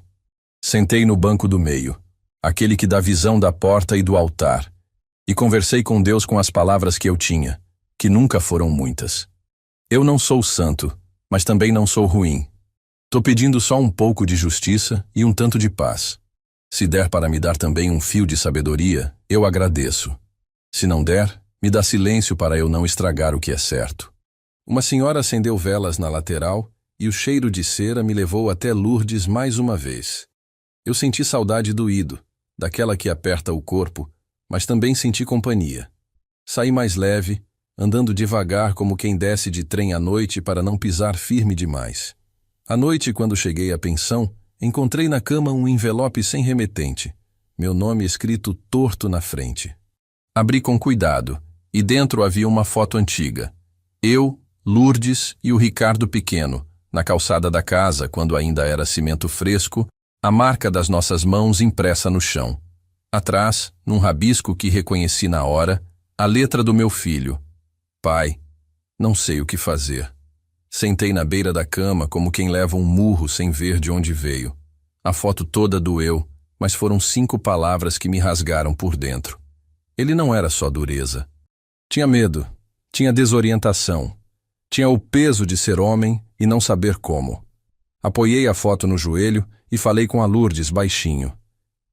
A: Sentei no banco do meio, aquele que dá visão da porta e do altar, e conversei com Deus com as palavras que eu tinha, que nunca foram muitas. Eu não sou santo, mas também não sou ruim. Tô pedindo só um pouco de justiça e um tanto de paz. Se der para me dar também um fio de sabedoria, eu agradeço. Se não der, me dá silêncio para eu não estragar o que é certo. Uma senhora acendeu velas na lateral e o cheiro de cera me levou até Lourdes mais uma vez. Eu senti saudade doído, daquela que aperta o corpo, mas também senti companhia. Saí mais leve, andando devagar como quem desce de trem à noite para não pisar firme demais. À noite, quando cheguei à pensão, encontrei na cama um envelope sem remetente, meu nome escrito torto na frente. Abri com cuidado, e dentro havia uma foto antiga. Eu, Lourdes e o Ricardo pequeno, na calçada da casa, quando ainda era cimento fresco, a marca das nossas mãos impressa no chão. Atrás, num rabisco que reconheci na hora, a letra do meu filho. Pai, não sei o que fazer. Sentei na beira da cama como quem leva um murro sem ver de onde veio. A foto toda doeu, mas foram 5 palavras que me rasgaram por dentro. Ele não era só dureza. Tinha medo, tinha desorientação, tinha o peso de ser homem e não saber como. Apoiei a foto no joelho e falei com a Lourdes baixinho.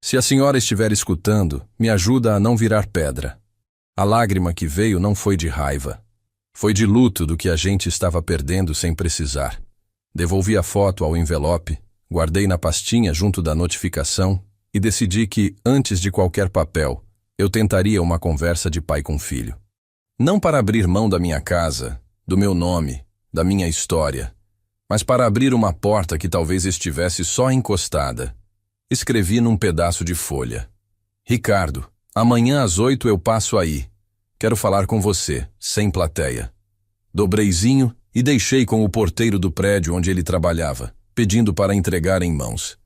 A: Se a senhora estiver escutando, me ajuda a não virar pedra. A lágrima que veio não foi de raiva. Foi de luto do que a gente estava perdendo sem precisar. Devolvi a foto ao envelope, guardei na pastinha junto da notificação e decidi que, antes de qualquer papel, eu tentaria uma conversa de pai com filho. Não para abrir mão da minha casa, do meu nome, da minha história, mas para abrir uma porta que talvez estivesse só encostada. Escrevi num pedaço de folha. Ricardo, amanhã às 8 eu passo aí. Quero falar com você, sem plateia. Dobreizinho e deixei com o porteiro do prédio onde ele trabalhava, pedindo para entregar em mãos.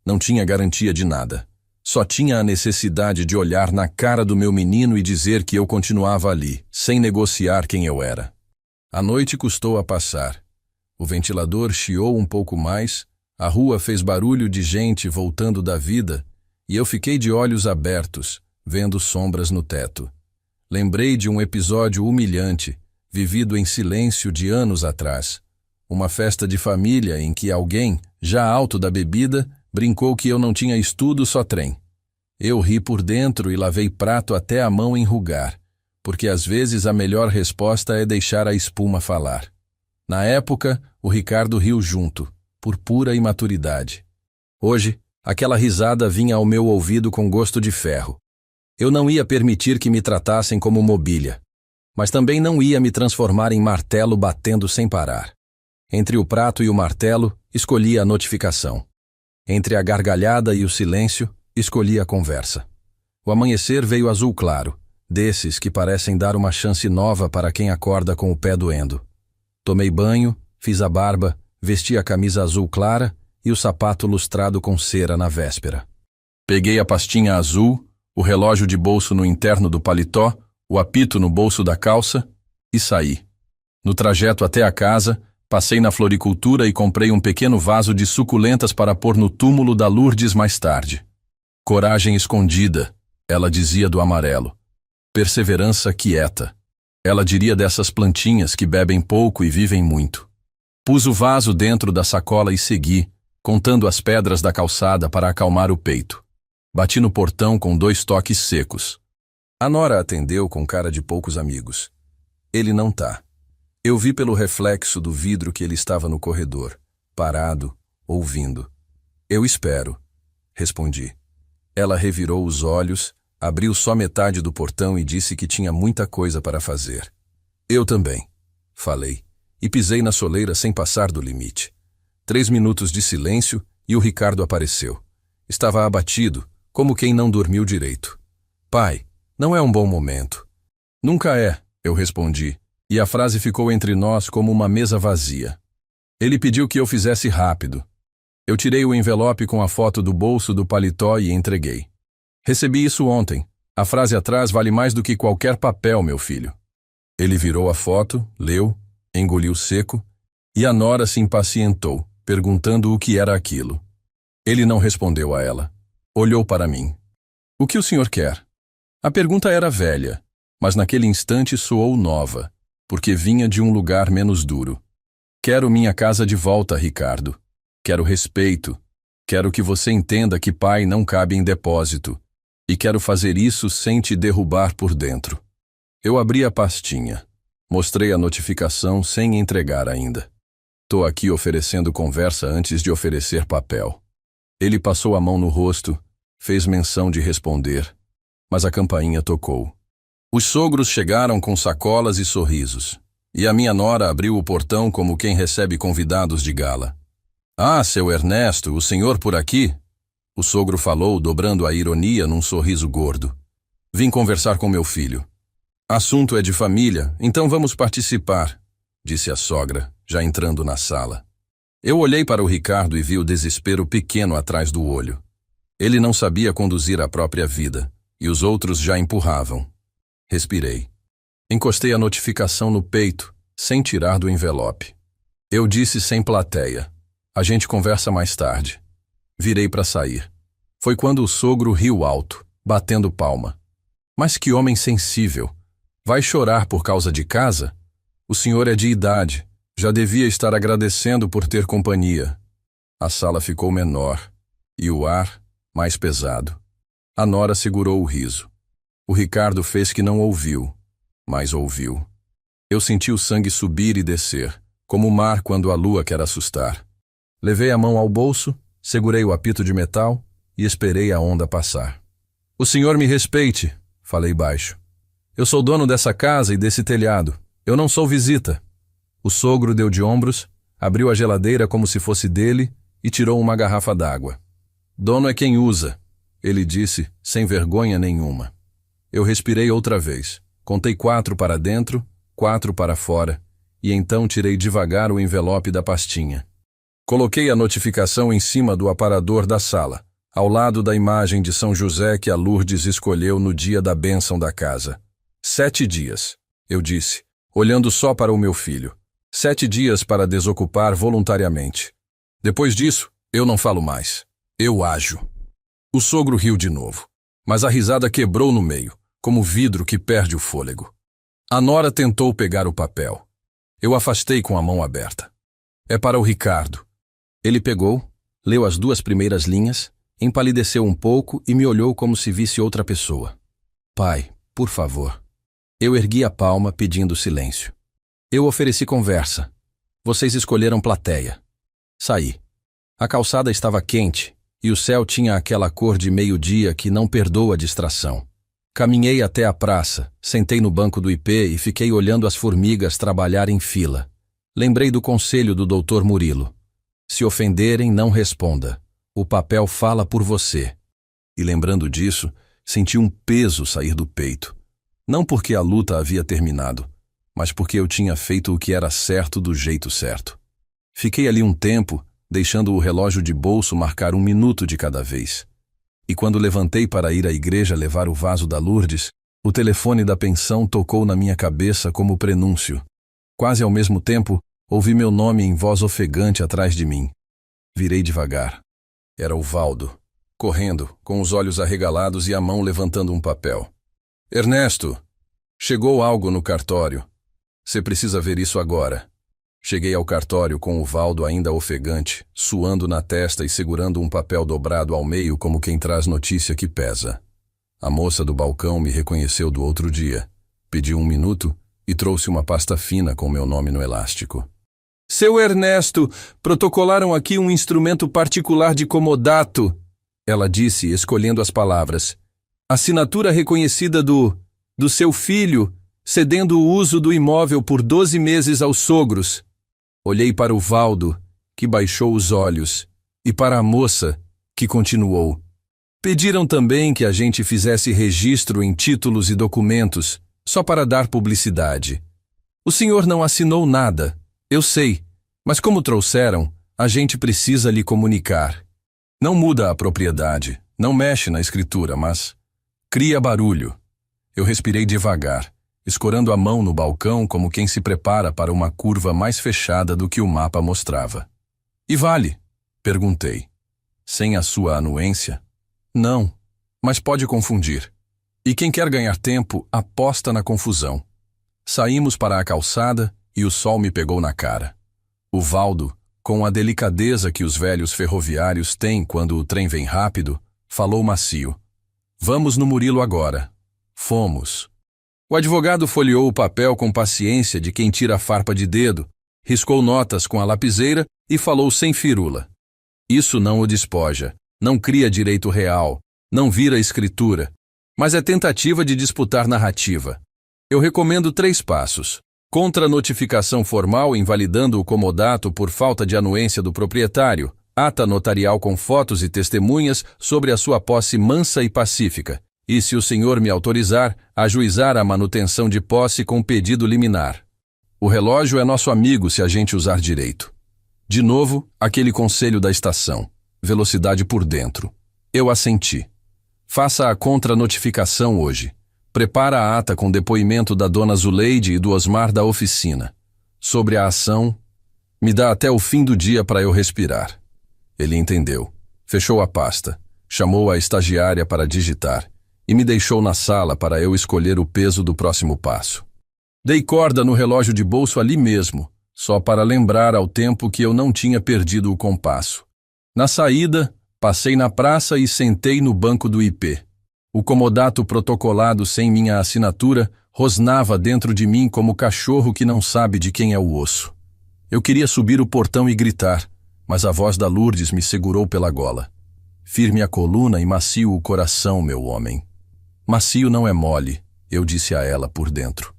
A: Não tinha garantia de nada. Só tinha a necessidade de olhar na cara do meu menino e dizer que eu continuava ali, sem negociar quem eu era. A noite custou a passar. O ventilador chiou um pouco mais, a rua fez barulho de gente voltando da vida e eu fiquei de olhos abertos, vendo sombras no teto. Lembrei de um episódio humilhante, vivido em silêncio de anos atrás. Uma festa de família em que alguém, já alto da bebida, brincou que eu não tinha estudo, só trem. Eu ri por dentro e lavei prato até a mão enrugar, porque às vezes a melhor resposta é deixar a espuma falar. Na época, o Ricardo riu junto, por pura imaturidade. Hoje, aquela risada vinha ao meu ouvido com gosto de ferro. Eu não ia permitir que me tratassem como mobília, mas também não ia me transformar em martelo batendo sem parar. Entre o prato e o martelo, escolhi a notificação. Entre a gargalhada e o silêncio, escolhi a conversa. O amanhecer veio azul claro, desses que parecem dar uma chance nova para quem acorda com o pé doendo. Tomei banho, fiz a barba, vesti a camisa azul clara e o sapato lustrado com cera na véspera. Peguei a pastinha azul, o relógio de bolso no interno do paletó, o apito no bolso da calça e saí. No trajeto até a casa, passei na floricultura e comprei um pequeno vaso de suculentas para pôr no túmulo da Lourdes mais tarde. Coragem escondida, ela dizia do amarelo. Perseverança quieta. Ela diria dessas plantinhas que bebem pouco e vivem muito. Pus o vaso dentro da sacola e segui, contando as pedras da calçada para acalmar o peito. Bati no portão com 2 toques secos. A nora atendeu com cara de poucos amigos. Ele não tá. Eu vi pelo reflexo do vidro que ele estava no corredor, parado, ouvindo. Eu espero, respondi. Ela revirou os olhos, abriu só metade do portão e disse que tinha muita coisa para fazer. Eu também, falei, e pisei na soleira sem passar do limite. 3 minutos de silêncio e o Ricardo apareceu. Estava abatido, como quem não dormiu direito. Pai, não é um bom momento. Nunca é, eu respondi, e a frase ficou entre nós como uma mesa vazia. Ele pediu que eu fizesse rápido. Eu tirei o envelope com a foto do bolso do paletó e entreguei. Recebi isso ontem. A frase atrás vale mais do que qualquer papel, meu filho. Ele virou a foto, leu, engoliu seco, e a nora se impacientou, perguntando o que era aquilo. Ele não respondeu a ela. Olhou para mim. O que o senhor quer? A pergunta era velha, mas naquele instante soou nova, porque vinha de um lugar menos duro. Quero minha casa de volta, Ricardo. Quero respeito. Quero que você entenda que pai não cabe em depósito. E quero fazer isso sem te derrubar por dentro. Eu abri a pastinha. Mostrei a notificação sem entregar ainda. Tô aqui oferecendo conversa antes de oferecer papel. Ele passou a mão no rosto, fez menção de responder, mas a campainha tocou. Os sogros chegaram com sacolas e sorrisos, e a minha nora abriu o portão como quem recebe convidados de gala. Ah, seu Ernesto, o senhor por aqui? O sogro falou, dobrando a ironia num sorriso gordo. Vim conversar com meu filho. Assunto é de família, então vamos participar, disse a sogra, já entrando na sala. Eu olhei para o Ricardo e vi o desespero pequeno atrás do olho. Ele não sabia conduzir a própria vida, e os outros já empurravam. Respirei. Encostei a notificação no peito, sem tirar do envelope. Eu disse sem plateia. A gente conversa mais tarde. Virei para sair. Foi quando o sogro riu alto, batendo palma. Mas que homem sensível! Vai chorar por causa de casa? O senhor é de idade. Já devia estar agradecendo por ter companhia. A sala ficou menor e o ar mais pesado. A nora segurou o riso. O Ricardo fez que não ouviu, mas ouviu. Eu senti o sangue subir e descer, como o mar quando a lua quer assustar. Levei a mão ao bolso, segurei o apito de metal e esperei a onda passar. O senhor me respeite, falei baixo. Eu sou dono dessa casa e desse telhado. Eu não sou visita. O sogro deu de ombros, abriu a geladeira como se fosse dele e tirou uma garrafa d'água. Dono é quem usa, ele disse, sem vergonha nenhuma. Eu respirei outra vez. Contei 4 para dentro, 4 para fora, e então tirei devagar o envelope da pastinha. Coloquei a notificação em cima do aparador da sala, ao lado da imagem de São José que a Lourdes escolheu no dia da bênção da casa. 7 dias, eu disse, olhando só para o meu filho. 7 dias para desocupar voluntariamente. Depois disso, eu não falo mais. Eu ajo. O sogro riu de novo, mas a risada quebrou no meio, como vidro que perde o fôlego. A nora tentou pegar o papel. Eu afastei com a mão aberta. É para o Ricardo. Ele pegou, leu as 2 primeiras linhas, empalideceu um pouco e me olhou como se visse outra pessoa. Pai, por favor. Eu ergui a palma pedindo silêncio. Eu ofereci conversa. Vocês escolheram plateia. Saí. A calçada estava quente e o céu tinha aquela cor de meio-dia que não perdoa distração. Caminhei até a praça, sentei no banco do IP e fiquei olhando as formigas trabalhar em fila. Lembrei do conselho do Dr. Murilo. Se ofenderem, não responda. O papel fala por você. E lembrando disso, senti um peso sair do peito. Não porque a luta havia terminado, mas porque eu tinha feito o que era certo do jeito certo. Fiquei ali um tempo, deixando o relógio de bolso marcar 1 minuto de cada vez. E quando levantei para ir à igreja levar o vaso da Lourdes, o telefone da pensão tocou na minha cabeça como prenúncio. Quase ao mesmo tempo, ouvi meu nome em voz ofegante atrás de mim. Virei devagar. Era o Valdo, correndo, com os olhos arregalados e a mão levantando um papel. Ernesto, chegou algo no cartório. Você precisa ver isso agora. Cheguei ao cartório com o Valdo ainda ofegante, suando na testa e segurando um papel dobrado ao meio como quem traz notícia que pesa. A moça do balcão me reconheceu do outro dia, pediu 1 minuto e trouxe uma pasta fina com meu nome no elástico. Seu Ernesto, protocolaram aqui um instrumento particular de comodato, ela disse, escolhendo as palavras. Assinatura reconhecida do seu filho, cedendo o uso do imóvel por 12 meses aos sogros. Olhei para o Valdo, que baixou os olhos, e para a moça, que continuou. Pediram também que a gente fizesse registro em títulos e documentos, só para dar publicidade. O senhor não assinou nada, eu sei, mas como trouxeram, a gente precisa lhe comunicar. Não muda a propriedade, não mexe na escritura, mas cria barulho. Eu respirei devagar, escorando a mão no balcão como quem se prepara para uma curva mais fechada do que o mapa mostrava. E vale? Perguntei. Sem a sua anuência? Não, mas pode confundir. E quem quer ganhar tempo, aposta na confusão. Saímos para a calçada e o sol me pegou na cara. O Valdo, com a delicadeza que os velhos ferroviários têm quando o trem vem rápido, falou macio. Vamos no Murilo agora. Fomos. O advogado folheou o papel com paciência de quem tira a farpa de dedo, riscou notas com a lapiseira e falou sem firula. Isso não o despoja, não cria direito real, não vira escritura, mas é tentativa de disputar narrativa. Eu recomendo 3 passos. Contra-notificação formal invalidando o comodato por falta de anuência do proprietário, ata notarial com fotos e testemunhas sobre a sua posse mansa e pacífica, e, se o senhor me autorizar, ajuizar a manutenção de posse com pedido liminar. O relógio é nosso amigo se a gente usar direito. De novo, aquele conselho da estação. Velocidade por dentro. Eu assenti. Faça a contra-notificação hoje. Prepara a ata com depoimento da dona Zuleide e do Osmar da oficina. Sobre a ação, me dá até o fim do dia para eu respirar. Ele entendeu. Fechou a pasta. Chamou a estagiária para digitar. e me deixou na sala para eu escolher o peso do próximo passo. Dei corda no relógio de bolso ali mesmo, só para lembrar ao tempo que eu não tinha perdido o compasso. Na saída, passei na praça e sentei no banco do IP. O comodato protocolado sem minha assinatura rosnava dentro de mim como cachorro que não sabe de quem é o osso. Eu queria subir o portão e gritar, mas a voz da Lourdes me segurou pela gola. Firme a coluna e macio o coração, meu homem. Macio não é mole, eu disse a ela por dentro.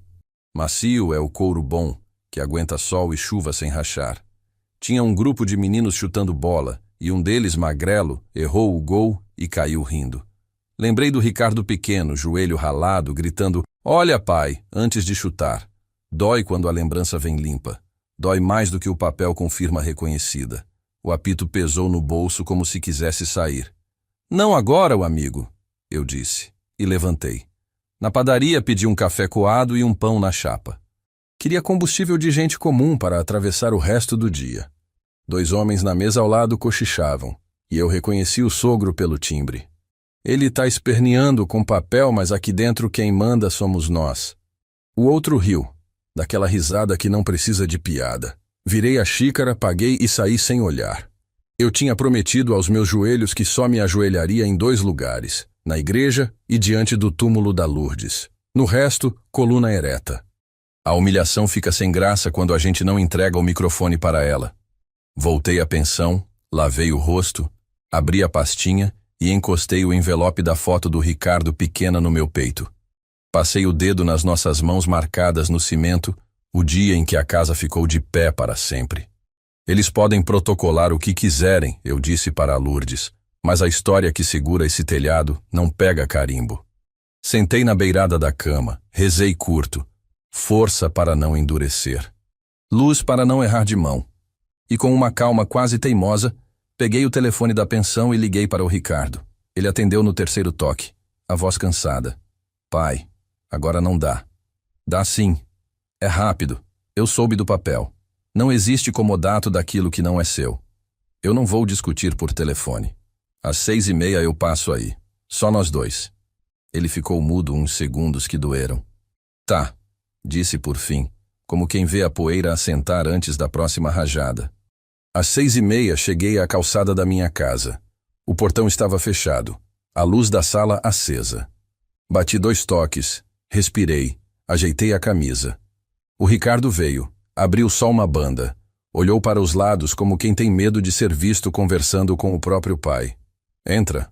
A: Macio é o couro bom, que aguenta sol e chuva sem rachar. Tinha um grupo de meninos chutando bola, e um deles, magrelo, errou o gol e caiu rindo. Lembrei do Ricardo pequeno, joelho ralado, gritando, "Olha, pai", antes de chutar. Dói quando a lembrança vem limpa. Dói mais do que o papel com firma reconhecida. O apito pesou no bolso como se quisesse sair. "Não agora, o amigo", eu disse, e levantei. Na padaria pedi um café coado e um pão na chapa. Queria combustível de gente comum para atravessar o resto do dia. 2 homens na mesa ao lado cochichavam, e eu reconheci o sogro pelo timbre. Ele está esperneando com papel, mas aqui dentro quem manda somos nós. O outro riu, daquela risada que não precisa de piada. Virei a xícara, paguei e saí sem olhar. Eu tinha prometido aos meus joelhos que só me ajoelharia em 2 lugares, na igreja e diante do túmulo da Lourdes. No resto, coluna ereta. A humilhação fica sem graça quando a gente não entrega o microfone para ela. Voltei à pensão, lavei o rosto, abri a pastinha e encostei o envelope da foto do Ricardo pequena no meu peito. Passei o dedo nas nossas mãos marcadas no cimento, o dia em que a casa ficou de pé para sempre. Eles podem protocolar o que quiserem, eu disse para a Lourdes, mas a história que segura esse telhado não pega carimbo. Sentei na beirada da cama, rezei curto, força para não endurecer, luz para não errar de mão. E com uma calma quase teimosa, peguei o telefone da pensão e liguei para o Ricardo. Ele atendeu no 3º toque, a voz cansada. "Pai, agora não dá." "Dá sim. É rápido. Eu soube do papel. Não existe comodato daquilo que não é seu. Eu não vou discutir por telefone. Às 6h30 eu passo aí. Só nós 2. Ele ficou mudo uns segundos que doeram. "Tá", disse por fim, como quem vê a poeira assentar antes da próxima rajada. Às 6h30 cheguei à calçada da minha casa. O portão estava fechado, a luz da sala acesa. Bati 2 toques, respirei, ajeitei a camisa. O Ricardo veio, abriu só uma banda, olhou para os lados como quem tem medo de ser visto conversando com o próprio pai. "Entra."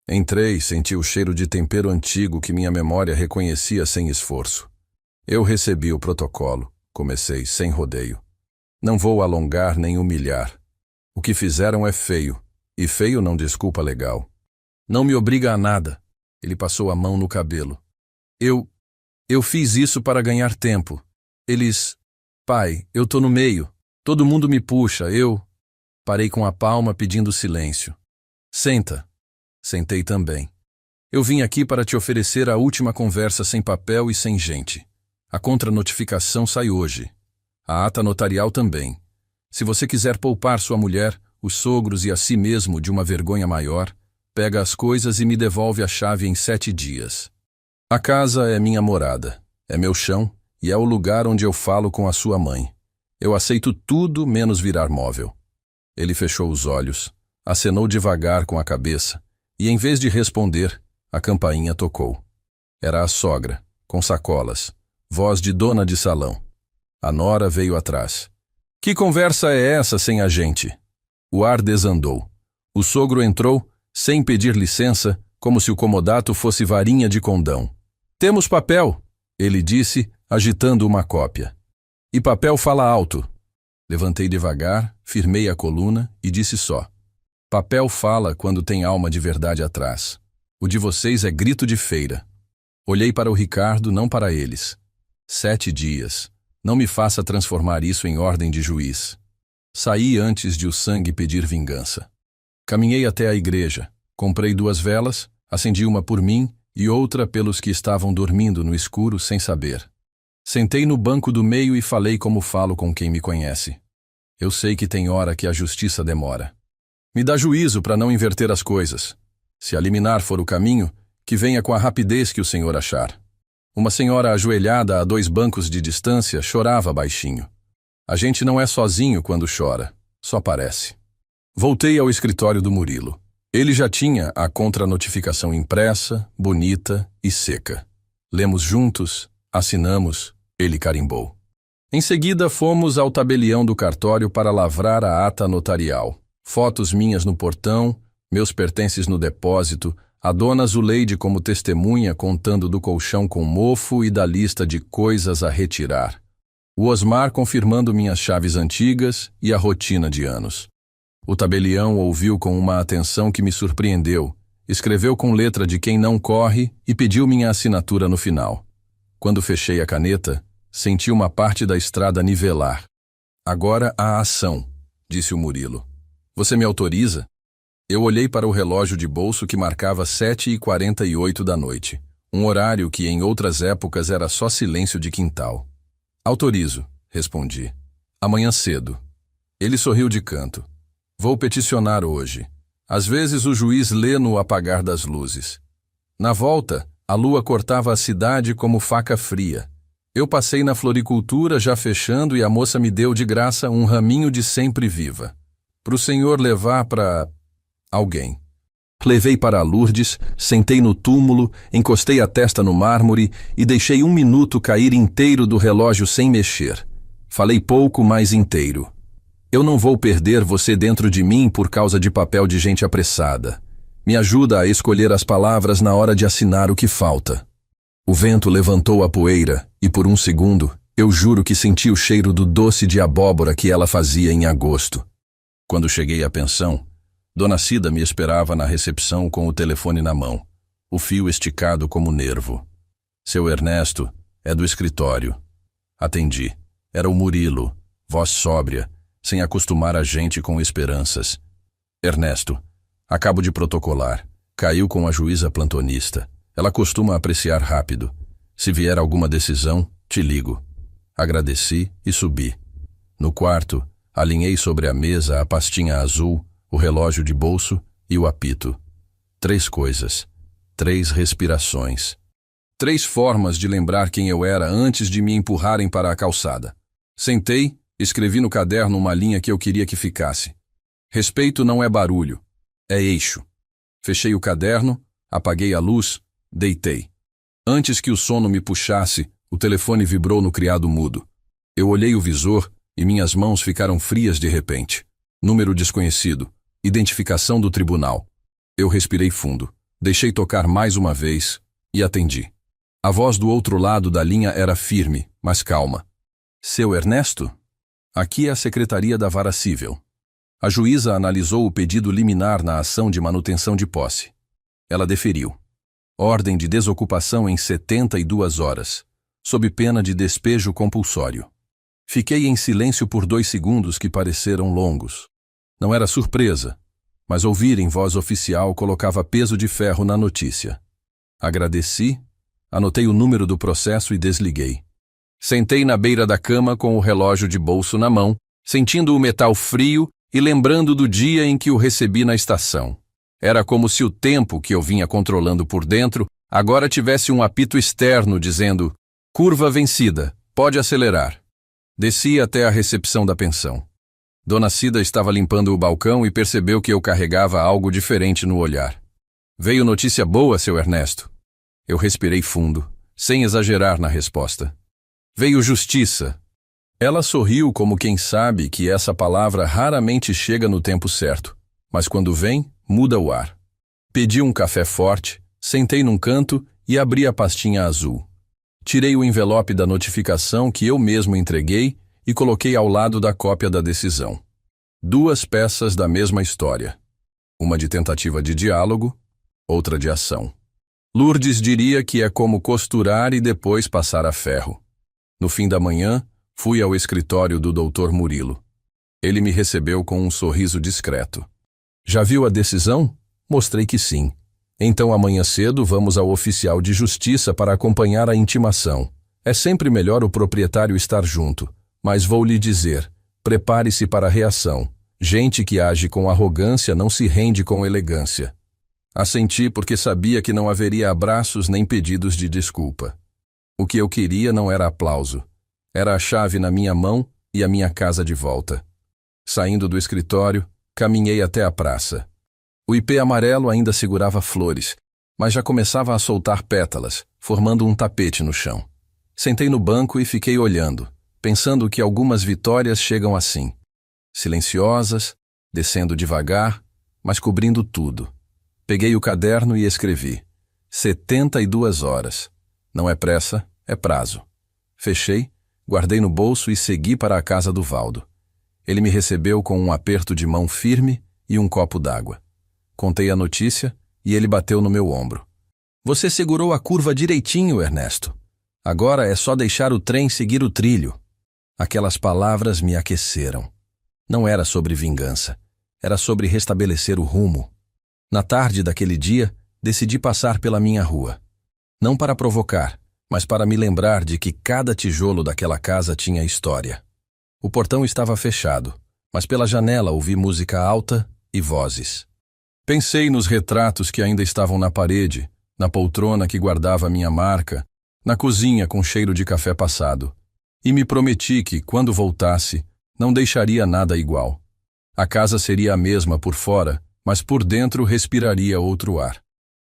A: Entrei, senti o cheiro de tempero antigo que minha memória reconhecia sem esforço. Eu recebi o protocolo, comecei sem rodeio. Não vou alongar nem humilhar. O que fizeram é feio, e feio não desculpa legal. Não me obriga a nada. Ele passou a mão no cabelo. Eu fiz isso para ganhar tempo. Eles... Pai, eu tô no meio. Todo mundo me puxa, eu... Parei com a palma pedindo silêncio. "Senta." Sentei também. "Eu vim aqui para te oferecer a última conversa sem papel e sem gente. A contranotificação sai hoje. A ata notarial também. Se você quiser poupar sua mulher, os sogros e a si mesmo de uma vergonha maior, pega as coisas e me devolve a chave em 7 dias. A casa é minha morada, é meu chão e é o lugar onde eu falo com a sua mãe. Eu aceito tudo menos virar móvel." Ele fechou os olhos, acenou devagar com a cabeça e, em vez de responder, a campainha tocou. Era a sogra, com sacolas, voz de dona de salão. A nora veio atrás. "Que conversa é essa sem a gente?" O ar desandou. O sogro entrou, sem pedir licença, como se o comodato fosse varinha de condão. "Temos papel", ele disse, agitando uma cópia. "E papel fala alto." Levantei devagar, firmei a coluna e disse só: "Papel fala quando tem alma de verdade atrás. O de vocês é grito de feira." Olhei para o Ricardo, não para eles. 7 dias. Não me faça transformar isso em ordem de juiz. Saí antes de o sangue pedir vingança. Caminhei até a igreja, comprei 2 velas, acendi uma por mim e outra pelos que estavam dormindo no escuro sem saber. Sentei no banco do meio e falei como falo com quem me conhece. Eu sei que tem hora que a justiça demora. Me dá juízo para não inverter as coisas. Se a liminar for o caminho, Que venha com a rapidez que o senhor achar. Uma senhora ajoelhada a 2 bancos de distância chorava baixinho. A gente não é sozinho quando chora, só parece. Voltei ao escritório do Murilo. Ele já tinha a contranotificação impressa, bonita e seca. Lemos juntos, assinamos, ele carimbou. Em seguida fomos ao tabelião do cartório para lavrar a ata notarial. Fotos minhas no portão, meus pertences no depósito, a dona Zuleide como testemunha contando do colchão com mofo e da lista de coisas a retirar. O Osmar confirmando minhas chaves antigas e a rotina de anos. O tabelião ouviu com uma atenção que me surpreendeu, escreveu com letra de quem não corre e pediu minha assinatura no final. Quando fechei a caneta, senti uma parte da estrada nivelar. Agora a ação, disse o Murilo. Você me autoriza? Eu olhei para o relógio de bolso que marcava 7h48 da noite, um horário que em outras épocas era só silêncio de quintal. Autorizo, respondi. Amanhã cedo. Ele sorriu de canto. Vou peticionar hoje. Às vezes o juiz lê no apagar das luzes. Na volta, a lua cortava a cidade como faca fria. Eu passei na floricultura já fechando e a moça me deu de graça um raminho de sempre viva. Pro senhor levar para alguém. Levei para Lourdes, sentei no túmulo, encostei a testa no mármore e deixei 1 minuto cair inteiro do relógio sem mexer. Falei pouco, mas inteiro. Eu não vou perder você dentro de mim por causa de papel de gente apressada. Me ajuda a escolher as palavras na hora de assinar o que falta. O vento levantou a poeira e por um segundo eu juro que senti o cheiro do doce de abóbora que ela fazia em agosto. Quando cheguei à pensão, Dona Cida me esperava na recepção com o telefone na mão, o fio esticado como nervo. Seu Ernesto é do escritório. Atendi. Era o Murilo, voz sóbria, sem acostumar a gente com esperanças. Ernesto, acabo de protocolar. Caiu com a juíza plantonista. Ela costuma apreciar rápido. Se vier alguma decisão, te ligo. Agradeci e subi. No quarto, alinhei sobre a mesa a pastinha azul, o relógio de bolso e o apito. 3 coisas. 3 respirações. 3 formas de lembrar quem eu era antes de me empurrarem para a calçada. Sentei, escrevi no caderno uma linha que eu queria que ficasse. Respeito não é barulho, é eixo. Fechei o caderno, apaguei a luz, deitei. Antes que o sono me puxasse, o telefone vibrou no criado mudo. Eu olhei o visor e minhas mãos ficaram frias de repente. Número desconhecido. Identificação do tribunal. Eu respirei fundo. Deixei tocar mais uma vez e atendi. A voz do outro lado da linha era firme, mas calma. Seu Ernesto? Aqui é a secretaria da Vara Cível. A juíza analisou o pedido liminar na ação de manutenção de posse. Ela deferiu. Ordem de desocupação em 72 horas, sob pena de despejo compulsório. Fiquei em silêncio por 2 segundos que pareceram longos. Não era surpresa, mas ouvir em voz oficial colocava peso de ferro na notícia. Agradeci, anotei o número do processo e desliguei. Sentei na beira da cama com o relógio de bolso na mão, sentindo o metal frio e lembrando do dia em que o recebi na estação. Era como se o tempo que eu vinha controlando por dentro agora tivesse um apito externo dizendo: curva vencida, pode acelerar. Desci até a recepção da pensão. Dona Cida estava limpando o balcão e percebeu que eu carregava algo diferente no olhar. Veio notícia boa, seu Ernesto. Eu respirei fundo, sem exagerar na resposta. Veio justiça. Ela sorriu como quem sabe que essa palavra raramente chega no tempo certo, mas quando vem, muda o ar. Pedi um café forte, sentei num canto e abri a pastinha azul. Tirei o envelope da notificação que eu mesmo entreguei e coloquei ao lado da cópia da decisão. 2 peças da mesma história. Uma de tentativa de diálogo, outra de ação. Lourdes diria que é como costurar e depois passar a ferro. No fim da manhã, fui ao escritório do Dr. Murilo. Ele me recebeu com um sorriso discreto. Já viu a decisão? Mostrei que sim. Então amanhã cedo vamos ao oficial de justiça para acompanhar a intimação. É sempre melhor o proprietário estar junto, mas vou lhe dizer, prepare-se para a reação. Gente que age com arrogância não se rende com elegância. Assenti porque sabia que não haveria abraços nem pedidos de desculpa. O que eu queria não era aplauso. Era a chave na minha mão e a minha casa de volta. Saindo do escritório, caminhei até a praça. O ipê amarelo ainda segurava flores, mas já começava a soltar pétalas, formando um tapete no chão. Sentei no banco e fiquei olhando, pensando que algumas vitórias chegam assim, silenciosas, descendo devagar, mas cobrindo tudo. Peguei o caderno e escrevi: 72 horas. Não é pressa, é prazo. Fechei, guardei no bolso e segui para a casa do Valdo. Ele me recebeu com um aperto de mão firme e um copo d'água. Contei a notícia e ele bateu no meu ombro. Você segurou a curva direitinho, Ernesto. Agora é só deixar o trem seguir o trilho. Aquelas palavras me aqueceram. Não era sobre vingança. Era sobre restabelecer o rumo. Na tarde daquele dia, decidi passar pela minha rua. Não para provocar, mas para me lembrar de que cada tijolo daquela casa tinha história. O portão estava fechado, mas pela janela ouvi música alta e vozes. Pensei nos retratos que ainda estavam na parede, na poltrona que guardava minha marca, na cozinha com cheiro de café passado, e me prometi que, quando voltasse, não deixaria nada igual. A casa seria a mesma por fora, mas por dentro respiraria outro ar.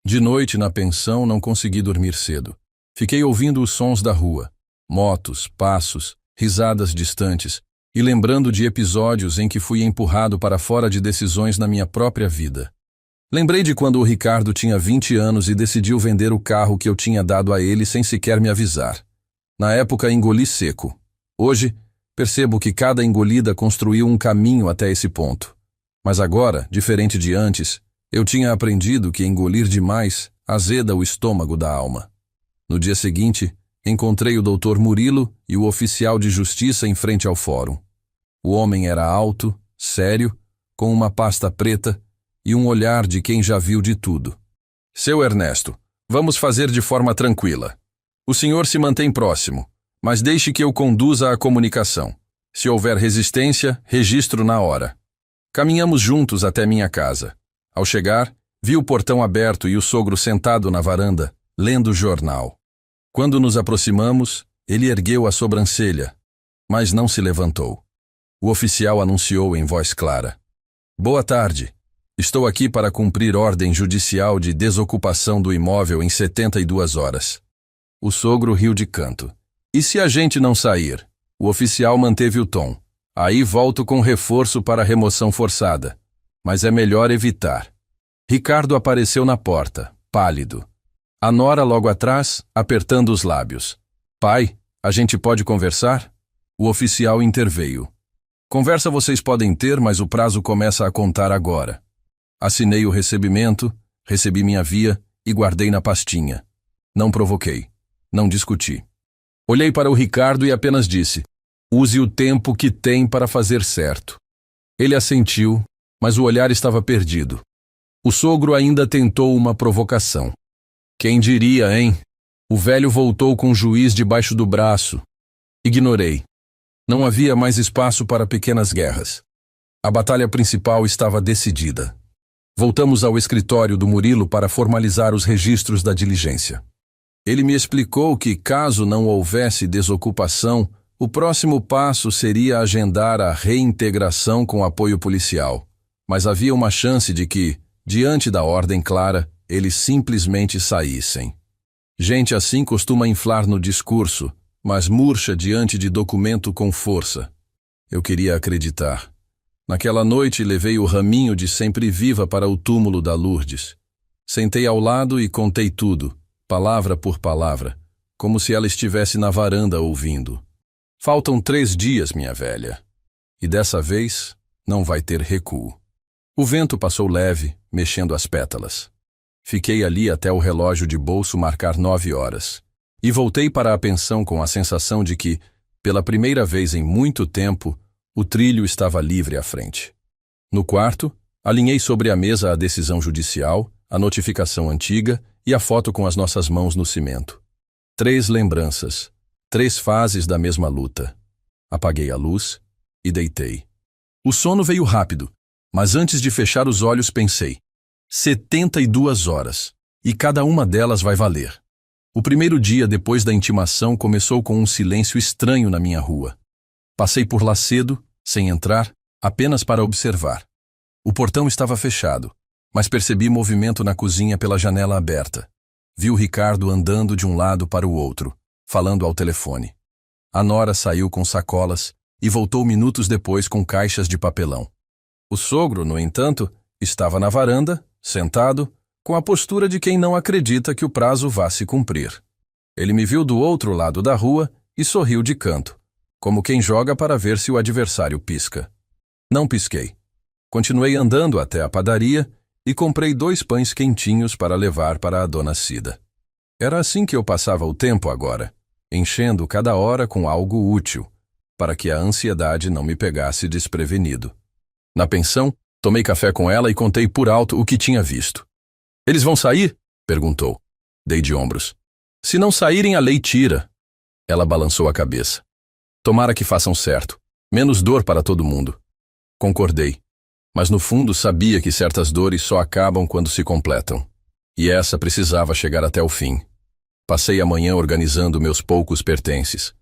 A: De noite, na pensão, não consegui dormir cedo. Fiquei ouvindo os sons da rua, motos, passos, risadas distantes, e lembrando de episódios em que fui empurrado para fora de decisões na minha própria vida. Lembrei de quando o Ricardo tinha 20 anos e decidiu vender o carro que eu tinha dado a ele sem sequer me avisar. Na época, engoli seco. Hoje, percebo que cada engolida construiu um caminho até esse ponto. Mas agora, diferente de antes, eu tinha aprendido que engolir demais azeda o estômago da alma. No dia seguinte, encontrei o Dr. Murilo e o oficial de justiça em frente ao fórum. O homem era alto, sério, com uma pasta preta e um olhar de quem já viu de tudo. Seu Ernesto, vamos fazer de forma tranquila. O senhor se mantém próximo, mas deixe que eu conduza a comunicação. Se houver resistência, registro na hora. Caminhamos juntos até minha casa. Ao chegar, vi o portão aberto e o sogro sentado na varanda, lendo o jornal. Quando nos aproximamos, ele ergueu a sobrancelha, mas não se levantou. O oficial anunciou em voz clara: Boa tarde. Estou aqui para cumprir ordem judicial de desocupação do imóvel em 72 horas. O sogro riu de canto. E se a gente não sair? O oficial manteve o tom. Aí volto com reforço para remoção forçada. Mas é melhor evitar. Ricardo apareceu na porta, pálido. A nora logo atrás, apertando os lábios. Pai, a gente pode conversar? O oficial interveio. Conversa vocês podem ter, mas o prazo começa a contar agora. Assinei o recebimento, recebi minha via e guardei na pastinha. Não provoquei. Não discuti. Olhei para o Ricardo e apenas disse: use o tempo que tem para fazer certo. Ele assentiu, mas o olhar estava perdido. O sogro ainda tentou uma provocação. Quem diria, hein? O velho voltou com o juiz debaixo do braço. Ignorei. Não havia mais espaço para pequenas guerras. A batalha principal estava decidida. Voltamos ao escritório do Murilo para formalizar os registros da diligência. Ele me explicou que, caso não houvesse desocupação, o próximo passo seria agendar a reintegração com apoio policial. Mas havia uma chance de que, diante da ordem clara, eles simplesmente saíssem. Gente assim costuma inflar no discurso, mas murcha diante de documento com força. Eu queria acreditar. Naquela noite levei o raminho de sempre viva para o túmulo da Lourdes. Sentei ao lado e contei tudo, palavra por palavra, como se ela estivesse na varanda ouvindo. Faltam 3 dias, minha velha. E dessa vez não vai ter recuo. O vento passou leve, mexendo as pétalas. Fiquei ali até o relógio de bolso marcar 9 horas. E voltei para a pensão com a sensação de que, pela primeira vez em muito tempo, o trilho estava livre à frente. No quarto, alinhei sobre a mesa a decisão judicial, a notificação antiga e a foto com as nossas mãos no cimento. 3 lembranças, 3 fases da mesma luta. Apaguei a luz e deitei. O sono veio rápido, mas antes de fechar os olhos pensei: 72 horas. E cada uma delas vai valer. O primeiro dia depois da intimação começou com um silêncio estranho na minha rua. Passei por lá cedo, sem entrar, apenas para observar. O portão estava fechado, mas percebi movimento na cozinha pela janela aberta. Vi o Ricardo andando de um lado para o outro, falando ao telefone. A nora saiu com sacolas e voltou minutos depois com caixas de papelão. O sogro, no entanto, estava na varanda, sentado, com a postura de quem não acredita que o prazo vá se cumprir. Ele me viu do outro lado da rua e sorriu de canto, como quem joga para ver se o adversário pisca. Não pisquei. Continuei andando até a padaria e comprei 2 pães quentinhos para levar para a dona Cida. Era assim que eu passava o tempo agora, enchendo cada hora com algo útil, para que a ansiedade não me pegasse desprevenido. Na pensão, tomei café com ela e contei por alto o que tinha visto. "Eles vão sair?" perguntou. Dei de ombros. "Se não saírem, a lei tira." Ela balançou a cabeça. "Tomara que façam certo. Menos dor para todo mundo." Concordei. Mas no fundo sabia que certas dores só acabam quando se completam. E essa precisava chegar até o fim. Passei a manhã organizando meus poucos pertences,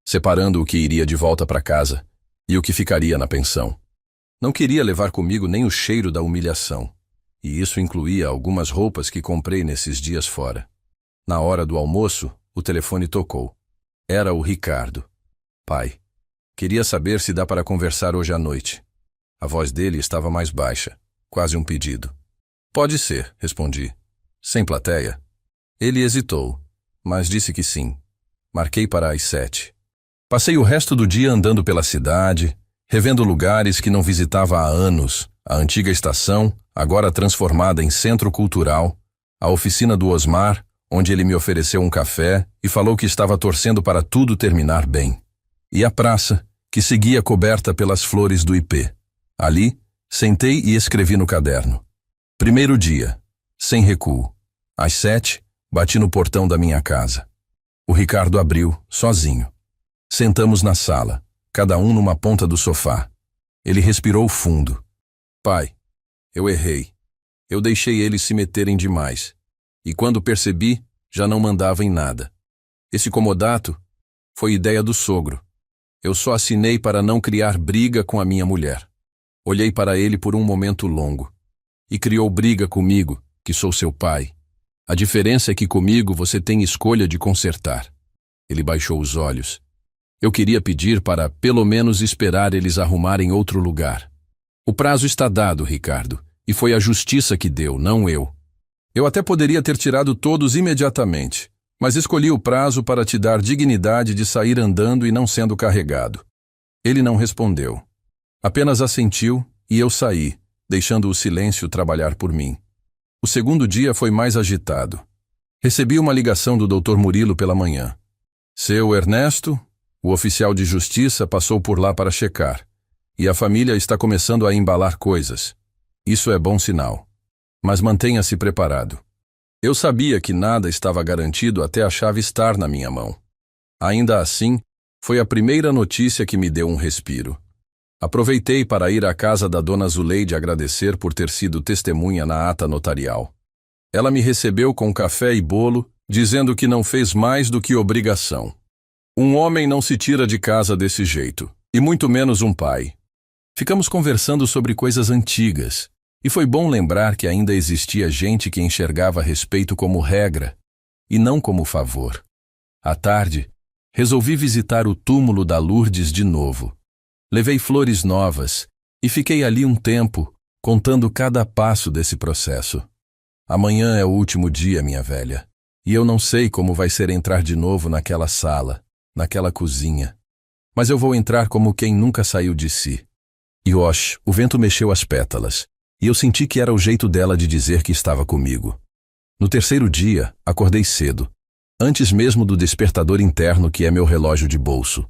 A: separando o que iria de volta para casa e o que ficaria na pensão. Não queria levar comigo nem o cheiro da humilhação, e isso incluía algumas roupas que comprei nesses dias fora. Na hora do almoço, o telefone tocou. Era o Ricardo. "Pai, queria saber se dá para conversar hoje à noite." A voz dele estava mais baixa, quase um pedido. "Pode ser", respondi. "Sem plateia?" Ele hesitou, mas disse que sim. Marquei para as 7. Passei o resto do dia andando pela cidade, revendo lugares que não visitava há anos, a antiga estação, agora transformada em centro cultural, a oficina do Osmar, onde ele me ofereceu um café e falou que estava torcendo para tudo terminar bem. E a praça, que seguia coberta pelas flores do ipê. Ali, sentei e escrevi no caderno. Primeiro dia, sem recuo. Às 7, bati no portão da minha casa. O Ricardo abriu, sozinho. Sentamos na sala, cada um numa ponta do sofá. Ele respirou fundo. "Pai, eu errei. Eu deixei eles se meterem demais. E quando percebi, já não mandava em nada. Esse comodato foi ideia do sogro. Eu só assinei para não criar briga com a minha mulher." Olhei para ele por um momento longo. "E criou briga comigo, que sou seu pai. A diferença é que comigo você tem escolha de consertar." Ele baixou os olhos. Eu queria pedir para, pelo menos, esperar eles arrumarem outro lugar. "O prazo está dado, Ricardo, e foi a justiça que deu, não eu. Eu até poderia ter tirado todos imediatamente, mas escolhi o prazo para te dar dignidade de sair andando e não sendo carregado." Ele não respondeu. Apenas assentiu e eu saí, deixando o silêncio trabalhar por mim. O segundo dia foi mais agitado. Recebi uma ligação do Dr. Murilo pela manhã. Seu Ernesto, o oficial de justiça, passou por lá para checar, e a família está começando a embalar coisas. Isso é bom sinal. Mas mantenha-se preparado. Eu sabia que nada estava garantido até a chave estar na minha mão. Ainda assim, foi a primeira notícia que me deu um respiro. Aproveitei para ir à casa da dona Zuleide agradecer por ter sido testemunha na ata notarial. Ela me recebeu com café e bolo, dizendo que não fez mais do que obrigação. Um homem não se tira de casa desse jeito, e muito menos um pai. Ficamos conversando sobre coisas antigas, e foi bom lembrar que ainda existia gente que enxergava respeito como regra, e não como favor. À tarde, resolvi visitar o túmulo da Lourdes de novo. Levei flores novas e fiquei ali um tempo, contando cada passo desse processo. Amanhã é o último dia, minha velha, e eu não sei como vai ser entrar de novo naquela sala, naquela cozinha. Mas eu vou entrar como quem nunca saiu de si. E o vento mexeu as pétalas, e eu senti que era o jeito dela de dizer que estava comigo. No terceiro dia, acordei cedo, antes mesmo do despertador interno que é meu relógio de bolso.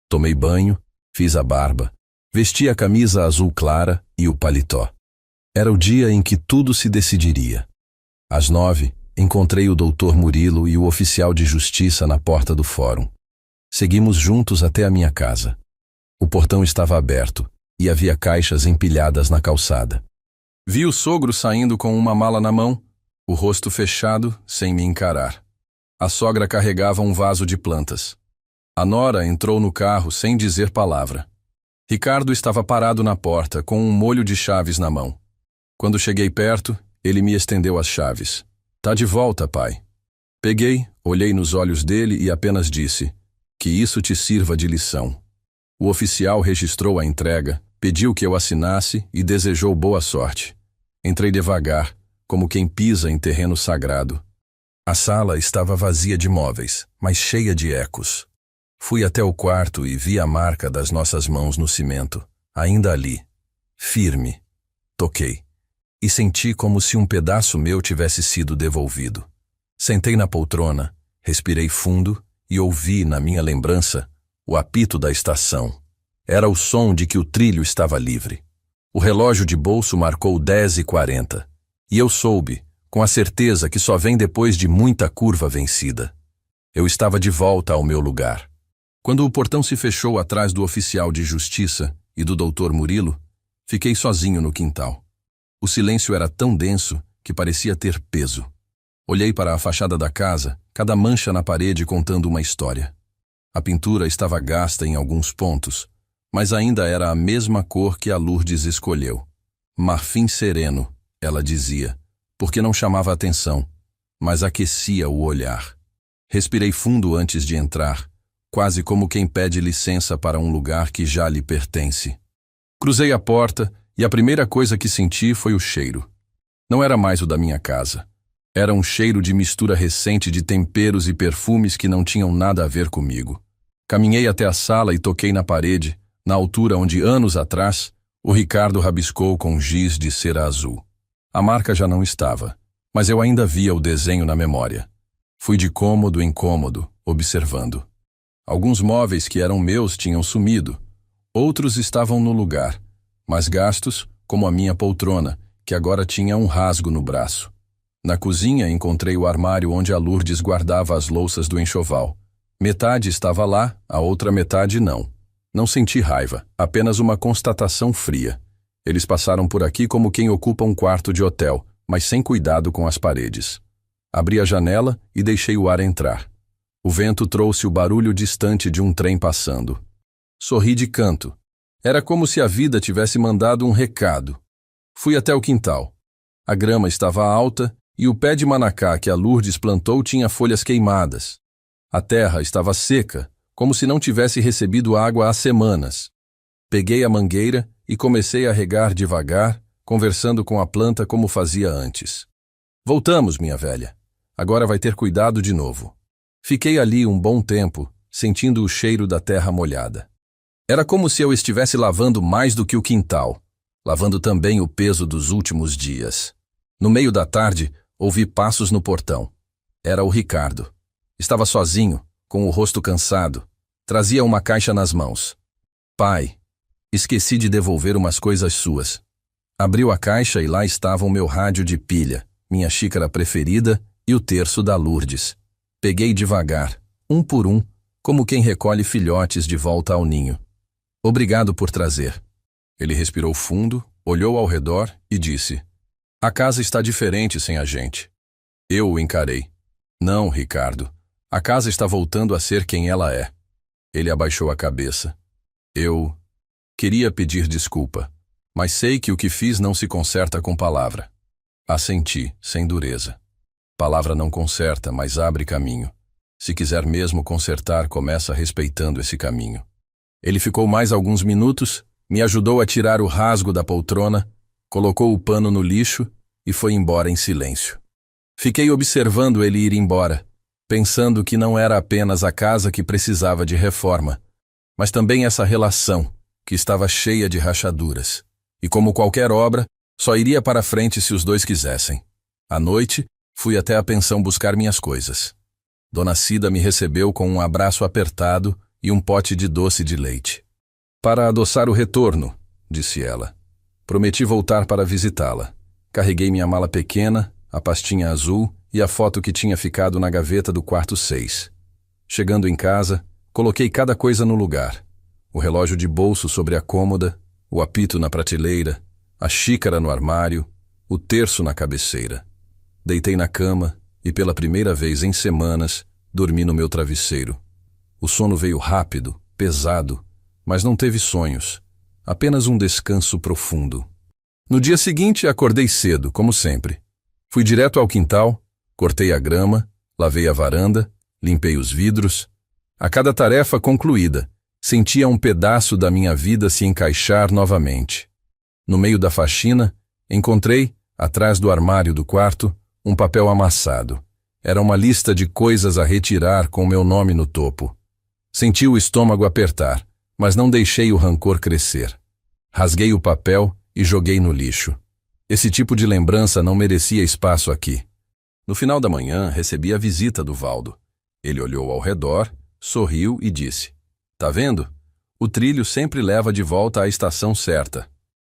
A: Tomei banho, fiz a barba, vesti a camisa azul clara e o paletó. Era o dia em que tudo se decidiria. Às 9, encontrei o Dr. Murilo e o oficial de justiça na porta do fórum. Seguimos juntos até a minha casa. O portão estava aberto e havia caixas empilhadas na calçada. Vi o sogro saindo com uma mala na mão, o rosto fechado, sem me encarar. A sogra carregava um vaso de plantas. A nora entrou no carro sem dizer palavra. Ricardo estava parado na porta, com um molho de chaves na mão. Quando cheguei perto, ele me estendeu as chaves. Tá de volta, pai. Peguei, olhei nos olhos dele e apenas disse: que isso te sirva de lição. O oficial registrou a entrega, pediu que eu assinasse e desejou boa sorte. Entrei devagar, como quem pisa em terreno sagrado. A sala estava vazia de móveis, mas cheia de ecos. Fui até o quarto e vi a marca das nossas mãos no cimento, ainda ali, firme. Toquei, e senti como se um pedaço meu tivesse sido devolvido. Sentei na poltrona, respirei fundo e ouvi, na minha lembrança, o apito da estação. Era o som de que o trilho estava livre. O relógio de bolso marcou 10h40, e eu soube, com a certeza que só vem depois de muita curva vencida. Eu estava de volta ao meu lugar. Quando o portão se fechou atrás do oficial de justiça e do doutor Murilo, fiquei sozinho no quintal. O silêncio era tão denso que parecia ter peso. Olhei para a fachada da casa, cada mancha na parede contando uma história. A pintura estava gasta em alguns pontos, mas ainda era a mesma cor que a Lourdes escolheu. Marfim sereno, ela dizia, porque não chamava atenção, mas aquecia o olhar. Respirei fundo antes de entrar, quase como quem pede licença para um lugar que já lhe pertence. Cruzei a porta e a primeira coisa que senti foi o cheiro. Não era mais o da minha casa. Era um cheiro de mistura recente de temperos e perfumes que não tinham nada a ver comigo. Caminhei até a sala e toquei na parede, na altura onde, anos atrás, o Ricardo rabiscou com giz de cera azul. A marca já não estava, mas eu ainda via o desenho na memória. Fui de cômodo em cômodo, observando. Alguns móveis que eram meus tinham sumido, outros estavam no lugar, mas gastos, como a minha poltrona, que agora tinha um rasgo no braço. Na cozinha encontrei o armário onde a Lourdes guardava as louças do enxoval. Metade estava lá, a outra metade não. Não senti raiva, apenas uma constatação fria. Eles passaram por aqui como quem ocupa um quarto de hotel, mas sem cuidado com as paredes. Abri a janela e deixei o ar entrar. O vento trouxe o barulho distante de um trem passando. Sorri de canto. Era como se a vida tivesse mandado um recado. Fui até o quintal. A grama estava alta e o pé de manacá que a Lourdes plantou tinha folhas queimadas. A terra estava seca, como se não tivesse recebido água há semanas. Peguei a mangueira e comecei a regar devagar, conversando com a planta como fazia antes. Voltamos, minha velha. Agora vai ter cuidado de novo. Fiquei ali um bom tempo, sentindo o cheiro da terra molhada. Era como se eu estivesse lavando mais do que o quintal, lavando também o peso dos últimos dias. No meio da tarde, ouvi passos no portão. Era o Ricardo. Estava sozinho, com o rosto cansado. Trazia uma caixa nas mãos. Pai, esqueci de devolver umas coisas suas. Abriu a caixa e lá estava o meu rádio de pilha, minha xícara preferida e o terço da Lourdes. Peguei devagar, um por um, como quem recolhe filhotes de volta ao ninho. Obrigado por trazer. Ele respirou fundo, olhou ao redor e disse: a casa está diferente sem a gente. Eu o encarei. Não, Ricardo. A casa está voltando a ser quem ela é. Ele abaixou a cabeça. Eu queria pedir desculpa, mas sei que o que fiz não se conserta com palavra. Assenti, sem dureza. Palavra não conserta, mas abre caminho. Se quiser mesmo consertar, começa respeitando esse caminho. Ele ficou mais alguns minutos, me ajudou a tirar o rasgo da poltrona, colocou o pano no lixo e foi embora em silêncio. Fiquei observando ele ir embora, pensando que não era apenas a casa que precisava de reforma, mas também essa relação, que estava cheia de rachaduras. E como qualquer obra, só iria para frente se os dois quisessem. À noite, fui até a pensão buscar minhas coisas. Dona Cida me recebeu com um abraço apertado e um pote de doce de leite. Para adoçar o retorno, disse ela. Prometi voltar para visitá-la. Carreguei minha mala pequena, a pastinha azul e a foto que tinha ficado na gaveta do quarto 6. Chegando em casa, coloquei cada coisa no lugar. O relógio de bolso sobre a cômoda, o apito na prateleira, a xícara no armário, o terço na cabeceira. Deitei na cama e, pela primeira vez em semanas, dormi no meu travesseiro. O sono veio rápido, pesado, mas não teve sonhos, apenas um descanso profundo. No dia seguinte, acordei cedo, como sempre. Fui direto ao quintal, cortei a grama, lavei a varanda, limpei os vidros. A cada tarefa concluída, sentia um pedaço da minha vida se encaixar novamente. No meio da faxina, encontrei, atrás do armário do quarto, um papel amassado. Era uma lista de coisas a retirar com meu nome no topo. Senti o estômago apertar, mas não deixei o rancor crescer. Rasguei o papel e joguei no lixo. Esse tipo de lembrança não merecia espaço aqui. No final da manhã, recebi a visita do Valdo. Ele olhou ao redor, sorriu e disse: "Tá vendo? O trilho sempre leva de volta à estação certa."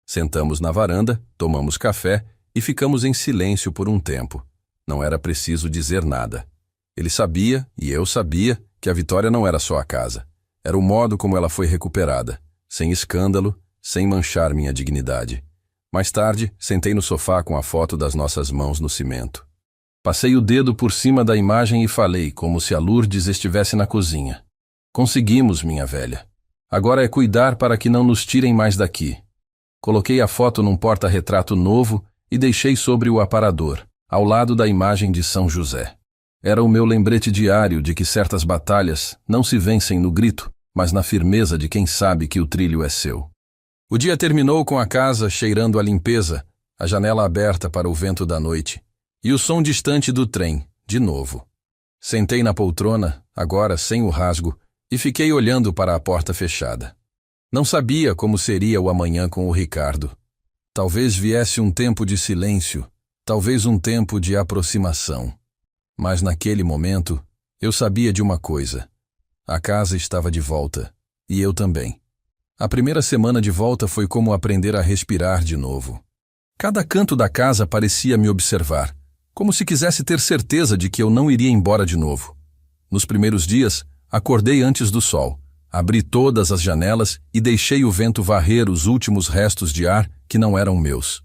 A: Sentamos na varanda, tomamos café e ficamos em silêncio por um tempo. Não era preciso dizer nada. Ele sabia, e eu sabia, que a vitória não era só a casa. Era o modo como ela foi recuperada, sem escândalo, sem manchar minha dignidade. Mais tarde, sentei no sofá com a foto das nossas mãos no cimento. Passei o dedo por cima da imagem e falei, como se a Lourdes estivesse na cozinha: "Conseguimos, minha velha. Agora é cuidar para que não nos tirem mais daqui." Coloquei a foto num porta-retrato novo e deixei sobre o aparador, ao lado da imagem de São José. Era o meu lembrete diário de que certas batalhas não se vencem no grito, mas na firmeza de quem sabe que o trilho é seu. O dia terminou com a casa cheirando a limpeza, a janela aberta para o vento da noite, e o som distante do trem, de novo. Sentei na poltrona, agora sem o rasgo, e fiquei olhando para a porta fechada. Não sabia como seria o amanhã com o Ricardo. Talvez viesse um tempo de silêncio, talvez um tempo de aproximação. Mas naquele momento, eu sabia de uma coisa: a casa estava de volta, e eu também. A primeira semana de volta foi como aprender a respirar de novo. Cada canto da casa parecia me observar, como se quisesse ter certeza de que eu não iria embora de novo. Nos primeiros dias, acordei antes do sol, abri todas as janelas e deixei o vento varrer os últimos restos de ar que não eram meus.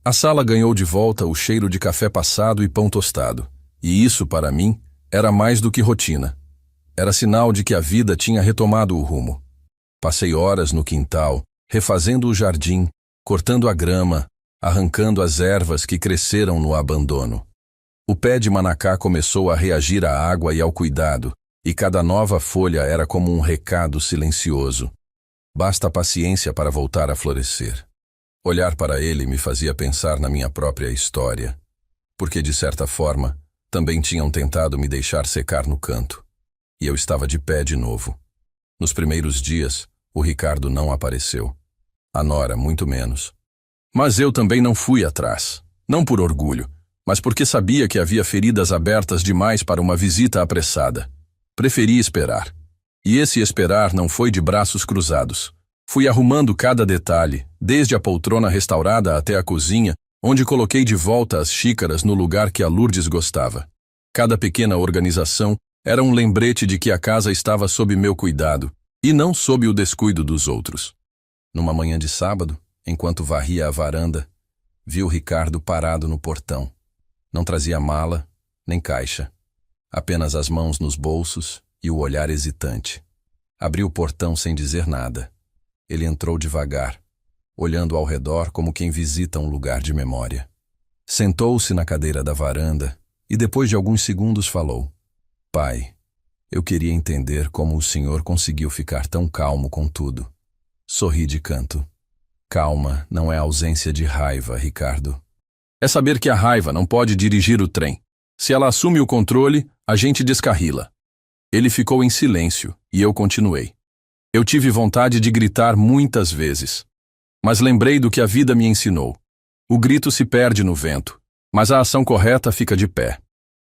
A: A sala ganhou de volta o cheiro de café passado e pão tostado, e isso, para mim, era mais do que rotina. Era sinal de que a vida tinha retomado o rumo. Passei horas no quintal, refazendo o jardim, cortando a grama, arrancando as ervas que cresceram no abandono. O pé de manacá começou a reagir à água e ao cuidado, e cada nova folha era como um recado silencioso. Basta paciência para voltar a florescer. Olhar para ele me fazia pensar na minha própria história, porque, de certa forma, também tinham tentado me deixar secar no canto. E eu estava de pé de novo. Nos primeiros dias, o Ricardo não apareceu. A Nora, muito menos. Mas eu também não fui atrás. Não por orgulho, mas porque sabia que havia feridas abertas demais para uma visita apressada. Preferi esperar. E esse esperar não foi de braços cruzados. Fui arrumando cada detalhe, desde a poltrona restaurada até a cozinha, onde coloquei de volta as xícaras no lugar que a Lourdes gostava. Cada pequena organização era um lembrete de que a casa estava sob meu cuidado, e não sob o descuido dos outros. Numa manhã de sábado, enquanto varria a varanda, vi o Ricardo parado no portão. Não trazia mala, nem caixa. Apenas as mãos nos bolsos e o olhar hesitante. Abri o portão sem dizer nada. Ele entrou devagar, olhando ao redor como quem visita um lugar de memória. Sentou-se na cadeira da varanda e depois de alguns segundos falou: "Pai, eu queria entender como o senhor conseguiu ficar tão calmo com tudo." Sorri de canto. "Calma não é ausência de raiva, Ricardo. É saber que a raiva não pode dirigir o trem. Se ela assume o controle, a gente descarrila." Ele ficou em silêncio e eu continuei. Eu tive vontade de gritar muitas vezes, mas lembrei do que a vida me ensinou. O grito se perde no vento, mas a ação correta fica de pé.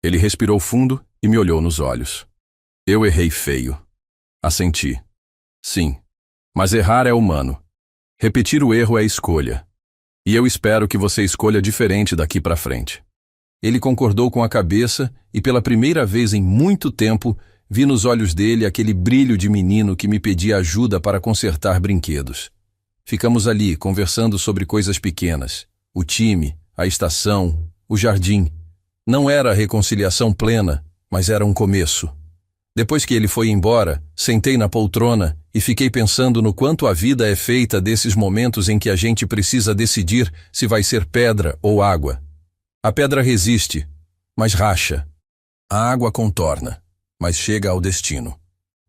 A: Ele respirou fundo e me olhou nos olhos. Eu errei feio. Assenti. Sim, mas errar é humano. Repetir o erro é escolha. E eu espero que você escolha diferente daqui para frente. Ele concordou com a cabeça e pela primeira vez em muito tempo vi nos olhos dele aquele brilho de menino que me pedia ajuda para consertar brinquedos. Ficamos ali, conversando sobre coisas pequenas, o time, a estação, o jardim. Não era a reconciliação plena, mas era um começo. Depois que ele foi embora, sentei na poltrona e fiquei pensando no quanto a vida é feita desses momentos em que a gente precisa decidir se vai ser pedra ou água. A pedra resiste, mas racha. A água contorna, mas chega ao destino.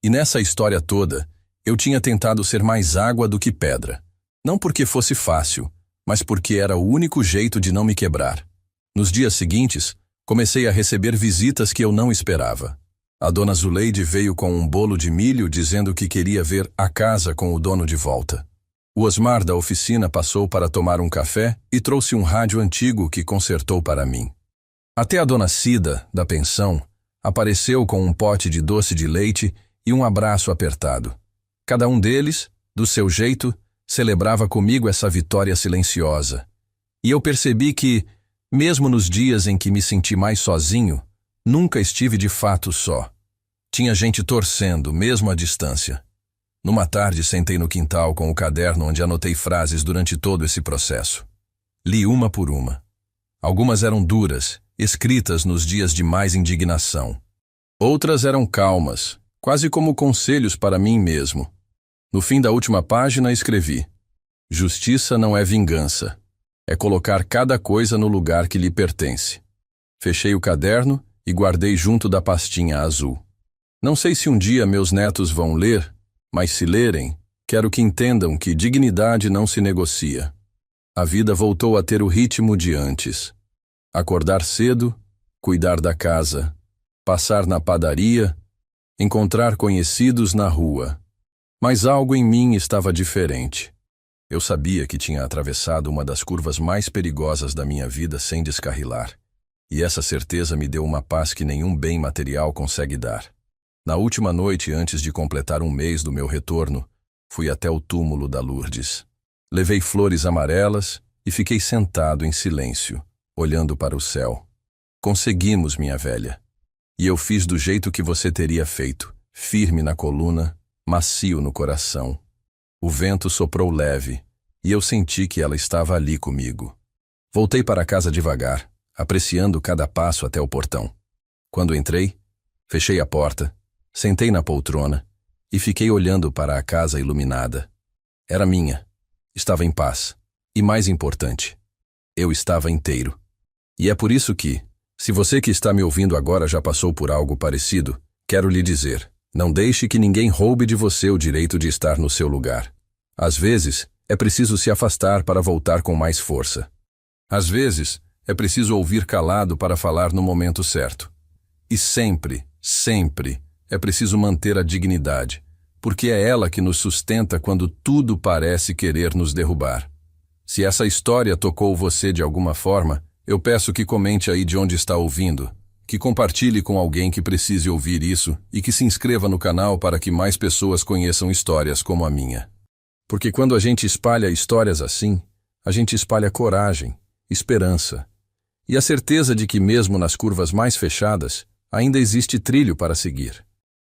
A: E nessa história toda, eu tinha tentado ser mais água do que pedra. Não porque fosse fácil, mas porque era o único jeito de não me quebrar. Nos dias seguintes, comecei a receber visitas que eu não esperava. A dona Zuleide veio com um bolo de milho dizendo que queria ver a casa com o dono de volta. O Osmar da oficina passou para tomar um café e trouxe um rádio antigo que consertou para mim. Até a dona Cida, da pensão, apareceu com um pote de doce de leite e um abraço apertado. Cada um deles, do seu jeito, celebrava comigo essa vitória silenciosa. E eu percebi que, mesmo nos dias em que me senti mais sozinho, nunca estive de fato só. Tinha gente torcendo, mesmo à distância. Numa tarde, sentei no quintal com o caderno onde anotei frases durante todo esse processo. Li uma por uma. Algumas eram duras, escritas nos dias de mais indignação. Outras eram calmas, quase como conselhos para mim mesmo. No fim da última página, escrevi: Justiça não é vingança. É colocar cada coisa no lugar que lhe pertence. Fechei o caderno e guardei junto da pastinha azul. Não sei se um dia meus netos vão ler, mas se lerem, quero que entendam que dignidade não se negocia. A vida voltou a ter o ritmo de antes. Acordar cedo, cuidar da casa, passar na padaria, encontrar conhecidos na rua. Mas algo em mim estava diferente. Eu sabia que tinha atravessado uma das curvas mais perigosas da minha vida sem descarrilar. E essa certeza me deu uma paz que nenhum bem material consegue dar. Na última noite, antes de completar um mês do meu retorno, fui até o túmulo da Lourdes. Levei flores amarelas e fiquei sentado em silêncio, olhando para o céu. Conseguimos, minha velha. E eu fiz do jeito que você teria feito, firme na coluna, macio no coração. O vento soprou leve, e eu senti que ela estava ali comigo. Voltei para casa devagar, apreciando cada passo até o portão. Quando entrei, fechei a porta, sentei na poltrona e fiquei olhando para a casa iluminada. Era minha. Estava em paz. E mais importante, eu estava inteiro. E é por isso que, se você que está me ouvindo agora já passou por algo parecido, quero lhe dizer, não deixe que ninguém roube de você o direito de estar no seu lugar. Às vezes, é preciso se afastar para voltar com mais força. Às vezes, é preciso ouvir calado para falar no momento certo. E sempre, sempre, é preciso manter a dignidade, porque é ela que nos sustenta quando tudo parece querer nos derrubar. Se essa história tocou você de alguma forma, eu peço que comente aí de onde está ouvindo, que compartilhe com alguém que precise ouvir isso e que se inscreva no canal para que mais pessoas conheçam histórias como a minha. Porque quando a gente espalha histórias assim, a gente espalha coragem, esperança e a certeza de que mesmo nas curvas mais fechadas, ainda existe trilho para seguir.